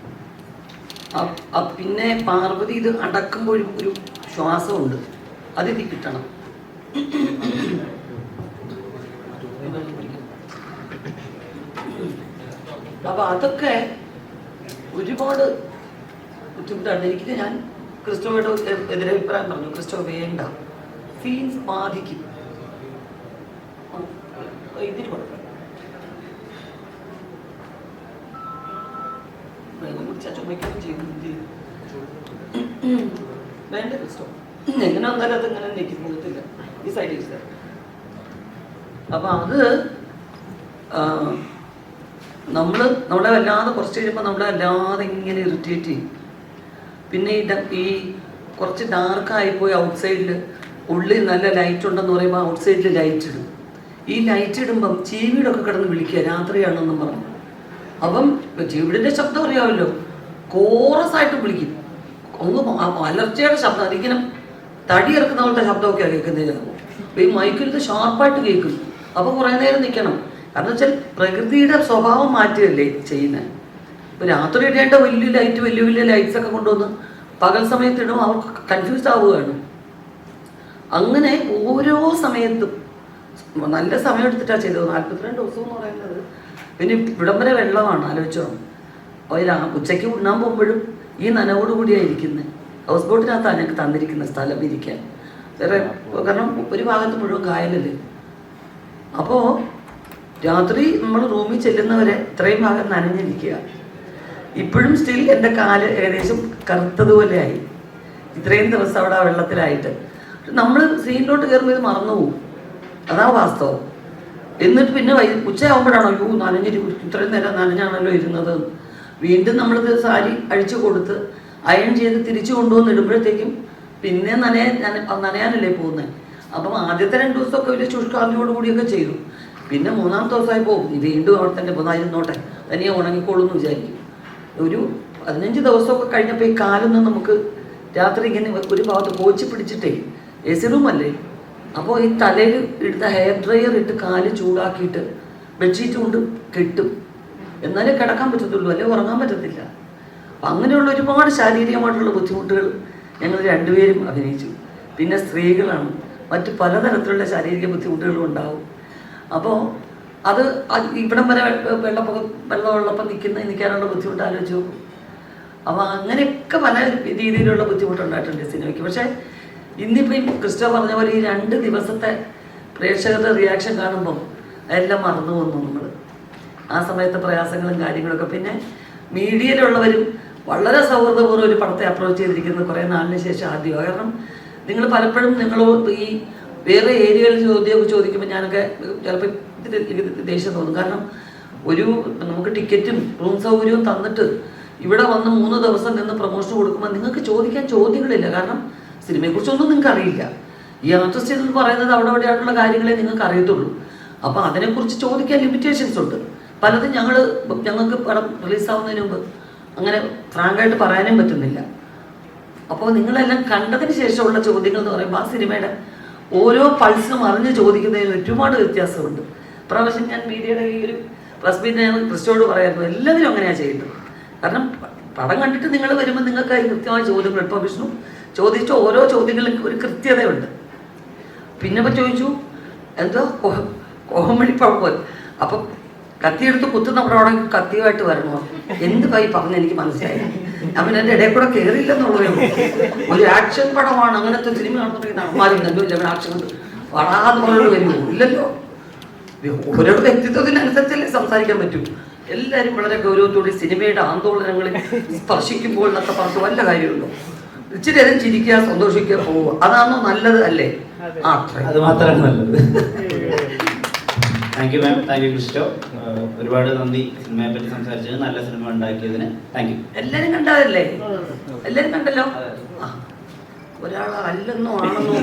പിന്നെ പാർവതി ഇത് അടക്കുമ്പോഴും ഒരു ശ്വാസമുണ്ട്, അതിൽ കിട്ടണം. അപ്പൊ അതൊക്കെ ഒരുപാട് ബുദ്ധിമുട്ടാണ്. എനിക്ക് ഞാൻ ക്രിസ്റ്റോയുടെ എതിരഭിപ്രായം പറഞ്ഞു, ക്രിസ്റ്റോ വേണ്ട, സീൻസ് ബാധിക്കും. ഇതിന് കുഴപ്പം ചുമയ്ക്കുകയും ചെയ്യുന്നത് വേണ്ട ക്രിസ്റ്റോ, എങ്ങനെ വന്നാലും അത് ഇങ്ങനെ നീക്കി പോകത്തില്ല ഈ സൈഡിൽ. അപ്പൊ അത് നമ്മളെ വല്ലാതെ കുറച്ച് കഴിയുമ്പോൾ നമ്മളെ വല്ലാതെ ഇങ്ങനെ ഇറിറ്റേറ്റ് ചെയ്യും. പിന്നെ ഈ കുറച്ച് ഡാർക്കായിപ്പോയി ഔട്ട് സൈഡിൽ, ഉള്ളിൽ നല്ല ലൈറ്റ് ഉണ്ടെന്ന് പറയുമ്പോൾ ഔട്ട് സൈഡിൽ ലൈറ്റ് ഇടും. ഈ ലൈറ്റ് ഇടുമ്പം ചീവീടൊക്കെ കിടന്ന് വിളിക്കുക രാത്രിയാണെന്നും പറഞ്ഞു. അപ്പം ചീവീടിൻ്റെ ശബ്ദം അറിയാമല്ലോ, കോറസ് ആയിട്ട് വിളിക്കും. ഒന്ന് അലർച്ചയുടെ ശബ്ദം, അതിങ്ങനെ തടി ഇറക്കുന്ന പോലത്തെ ശബ്ദമൊക്കെയാണ് കേൾക്കുന്നത്. അപ്പോൾ ഈ മൈക്കിലത് ഷാർപ്പായിട്ട് കേൾക്കും. അപ്പോൾ കുറേ നേരം നിൽക്കണം. കാരണം വെച്ചാൽ പ്രകൃതിയുടെ സ്വഭാവം മാറ്റുകയല്ലേ ചെയ്യുന്നത്. ഇപ്പോൾ രാത്രി ഇടേണ്ട വലിയ ലൈറ്റ്സ് ഒക്കെ കൊണ്ടുവന്ന് പകൽ സമയത്ത് ഇടും, അവർക്ക് കൺഫ്യൂസ്ഡ് ആവുകയാണ്. അങ്ങനെ ഓരോ സമയത്തും നല്ല സമയം എടുത്തിട്ടാണ് ചെയ്തത്. 42 ദിവസം എന്ന് പറയുന്നത്. പിന്നെ ഇവിടം വരെ വെള്ളമാണ്, ആലോചിച്ചോ. ഉച്ചയ്ക്ക് ഉണ്ണാൻ പോകുമ്പോഴും ഈ നനവോടുകൂടിയാണ് ഇരിക്കുന്നത്. ഹൗസ് ബോട്ടിനകത്താണ് ഞങ്ങൾക്ക് തന്നിരിക്കുന്ന സ്ഥലം ഇരിക്കാൻ. വേറെ കാരണം ഒരു ഭാഗത്ത് മുഴുവൻ കായലല്ലേ. അപ്പോൾ രാത്രി നമ്മൾ റൂമിൽ ചെല്ലുന്നവരെ ഇത്രയും ഭാഗം നനഞ്ഞിരിക്കുക. ഇപ്പോഴും സ്റ്റിൽ എൻ്റെ കാല് ഏകദേശം കറുത്തതുപോലെയായി, ഇത്രയും ദിവസം അവിടെ വെള്ളത്തിലായിട്ട്. നമ്മൾ സീനിലോട്ട് കയറുമ്പോൾ ഇത് മറന്നുപോകും, അതാ വാസ്തവം. എന്നിട്ട് പിന്നെ ഉച്ചയാകുമ്പോഴാണോ ഇത്രയും നേരം നനഞ്ഞാണല്ലോ ഇരുന്നത്. വീണ്ടും നമ്മളിത് സാരി അഴിച്ചു കൊടുത്ത് അയൺ ചെയ്ത് തിരിച്ചു കൊണ്ടുവന്ന് ഇടുമ്പോഴത്തേക്കും പിന്നെ നനയാനല്ലേ പോകുന്നത്. അപ്പം ആദ്യത്തെ 2 ദിവസമൊക്കെ വലിയ ശുഷ്കാന്തിയോടുകൂടിയൊക്കെ ചെയ്തു. പിന്നെ 3-ാമത്തെ ദിവസമായപ്പോൾ വീണ്ടും അവിടെ തന്നെ പോന്നായിരുന്നോട്ടെ, തനിയെ ഉണങ്ങിക്കോളൂ എന്ന് വിചാരിക്കും. ഒരു 15 ദിവസമൊക്കെ കഴിഞ്ഞപ്പോൾ ഈ കാലൊന്നും നമുക്ക് രാത്രി ഇങ്ങനെ ഒരു ഭാഗത്ത് കോച്ചി പിടിച്ചിട്ടേ, AC റൂമല്ലേ, അപ്പോൾ ഈ തലയിൽ ഇടുന്ന ഹെയർ ഡ്രയർ ഇട്ട് കാല് ചൂടാക്കിയിട്ട് ബെഡ്ഷീറ്റ് കൊണ്ട് കെട്ടും, എന്നാലേ കിടക്കാൻ പറ്റത്തുള്ളൂ, അല്ലെ ഉറങ്ങാൻ പറ്റത്തില്ല. അപ്പം അങ്ങനെയുള്ള ഒരുപാട് ശാരീരികമായിട്ടുള്ള ബുദ്ധിമുട്ടുകൾ ഞങ്ങൾ രണ്ടുപേരും അഭിനയിച്ചു. പിന്നെ സ്ത്രീകളാണ്, മറ്റ് പലതരത്തിലുള്ള ശാരീരിക ബുദ്ധിമുട്ടുകളും ഉണ്ടാവും. അപ്പോൾ അത് ഇവിടം വരെ വെള്ളമുള്ളപ്പം നിൽക്കാനുള്ള ബുദ്ധിമുട്ട് ആലോചിച്ച് നോക്കും. അപ്പോൾ അങ്ങനെയൊക്കെ പല രീതിയിലുള്ള ബുദ്ധിമുട്ടുണ്ടായിട്ടുണ്ട് ഈ സിനിമയ്ക്ക്. പക്ഷേ ഇന്നിപ്പം ക്രിസ്റ്റോ പറഞ്ഞ പോലെ ഈ 2 ദിവസത്തെ പ്രേക്ഷകരുടെ റിയാക്ഷൻ കാണുമ്പം എല്ലാം മറന്നു വന്നു നമ്മൾ. ആ സമയത്തെ പ്രയാസങ്ങളും കാര്യങ്ങളൊക്കെ. പിന്നെ മീഡിയയിലുള്ളവരും വളരെ സൗഹൃദപൂർവ്വം ഒരു പടത്തെ അപ്രോച്ച് ചെയ്തിരിക്കുന്നത് കുറേ നാളിന് ശേഷം ആദ്യമാണ്. കാരണം നിങ്ങൾ പലപ്പോഴും നിങ്ങൾ ഈ വേറെ ഏരിയകളിൽ ചോദ്യമൊക്കെ ചോദിക്കുമ്പോൾ ഞാനൊക്കെ ചിലപ്പോൾ ഇതിന് ദേഷ്യം തോന്നും. കാരണം നമുക്ക് ടിക്കറ്റും റൂം സൗകര്യവും തന്നിട്ട് ഇവിടെ വന്ന് 3 ദിവസം നിന്ന് പ്രൊമോഷൻ കൊടുക്കുമ്പോൾ നിങ്ങൾക്ക് ചോദിക്കാൻ ചോദ്യങ്ങളില്ല. കാരണം സിനിമയെക്കുറിച്ചൊന്നും നിങ്ങൾക്ക് അറിയില്ല. ഈ ആർട്ടിസ്റ്റ് എന്ന് പറയുന്നത് അവിടെയായിട്ടുള്ള കാര്യങ്ങളെ നിങ്ങൾക്ക് അറിയത്തുള്ളൂ. അപ്പോൾ അതിനെക്കുറിച്ച് ചോദിക്കാൻ ലിമിറ്റേഷൻസ് ഉണ്ട്. പലതും ഞങ്ങൾക്ക് പടം റിലീസാവുന്നതിന് മുമ്പ് അങ്ങനെ ഫ്രാങ്കായിട്ട് പറയാനും പറ്റുന്നില്ല. അപ്പോൾ നിങ്ങളെല്ലാം കണ്ടതിന് ശേഷമുള്ള ചോദ്യങ്ങൾ എന്ന് പറയുമ്പോൾ ആ സിനിമയുടെ ഓരോ പൾസിനും അറിഞ്ഞ് ചോദിക്കുന്നതിന് ഒരുപാട് വ്യത്യാസമുണ്ട്. പ്രാവശ്യം ഞാൻ മീഡിയയുടെ ഈ ഒരു പ്രസ് മീറ്റ് ഞാൻ ക്രിസ്റ്റോട് പറയായിരുന്നു, എല്ലാവരും അങ്ങനെയാണ് ചെയ്യുന്നത്. കാരണം പടം കണ്ടിട്ട് നിങ്ങൾ വരുമ്പോൾ നിങ്ങൾക്ക് അതിന് കൃത്യമായ ചോദ്യങ്ങൾ. ഇപ്പോൾ വിഷ്ണു ചോദിച്ച ഓരോ ചോദ്യങ്ങൾക്കും ഒരു കൃത്യതയുണ്ട്. പിന്നെ ഇപ്പം ചോദിച്ചു എന്തോ കോമഡി പടം പോലെ. അപ്പം കത്തിയെടുത്ത് കുത്തുന്ന പടം കത്തിയുമായിട്ട് വരണോ? എന്ത് കൈ പറഞ്ഞ് എനിക്ക് മനസ്സിലായി. അവൻ എൻ്റെ ഇടയിൽ കൂടെ കയറിയില്ലെന്നുള്ളതേ ഉള്ളൂ. ഒരു ആക്ഷൻ പടമാണ്, അങ്ങനത്തെ സിനിമ കാണുന്നുണ്ടെങ്കിൽ അമ്മാരും എന്തുമില്ല ആക്ഷൻ കൊണ്ട് വളാന്ന് പറഞ്ഞോട് വരുമോ? ഇല്ലല്ലോ. ഓരോ വ്യക്തിത്വത്തിനനുസരിച്ചല്ലേ സംസാരിക്കാൻ പറ്റൂ. എല്ലാവരും വളരെ ഗൗരവത്തോടെ സിനിമയുടെ ആന്തോളനങ്ങളിൽ സ്പർശിക്കുമ്പോൾ എന്നൊക്കെ പറഞ്ഞ് വല്ല കാര്യമുണ്ടോ? ഇച്ചിരി നേരം ചിരിക്കുക, സന്തോഷിക്കുക, പോവുക. അതാണോ നല്ലത്? അല്ലേ? അത് മാത്രമാണ് നല്ലത്. Thank you ma'am, thank you Christo. ഒരുപാട് നന്ദി സിനിമയെ പറ്റി സംസാരിച്ചത്, നല്ല സിനിമ ഉണ്ടാക്കിയതിന് താങ്ക് യു. എല്ലാരും കണ്ടതല്ലേ? എല്ലാരും കണ്ടല്ലോ. ഒരാൾ അല്ലെന്നോ ആണെന്നോ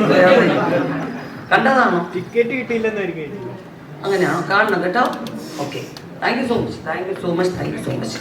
കണ്ടതാണോ? ടിക്കറ്റ് കിട്ടിയില്ലെന്നായിരിക്കും. അങ്ങനെയാണോ? കാണണം കേട്ടോ. Okay, thank you so much, thank you so much, thank you so much.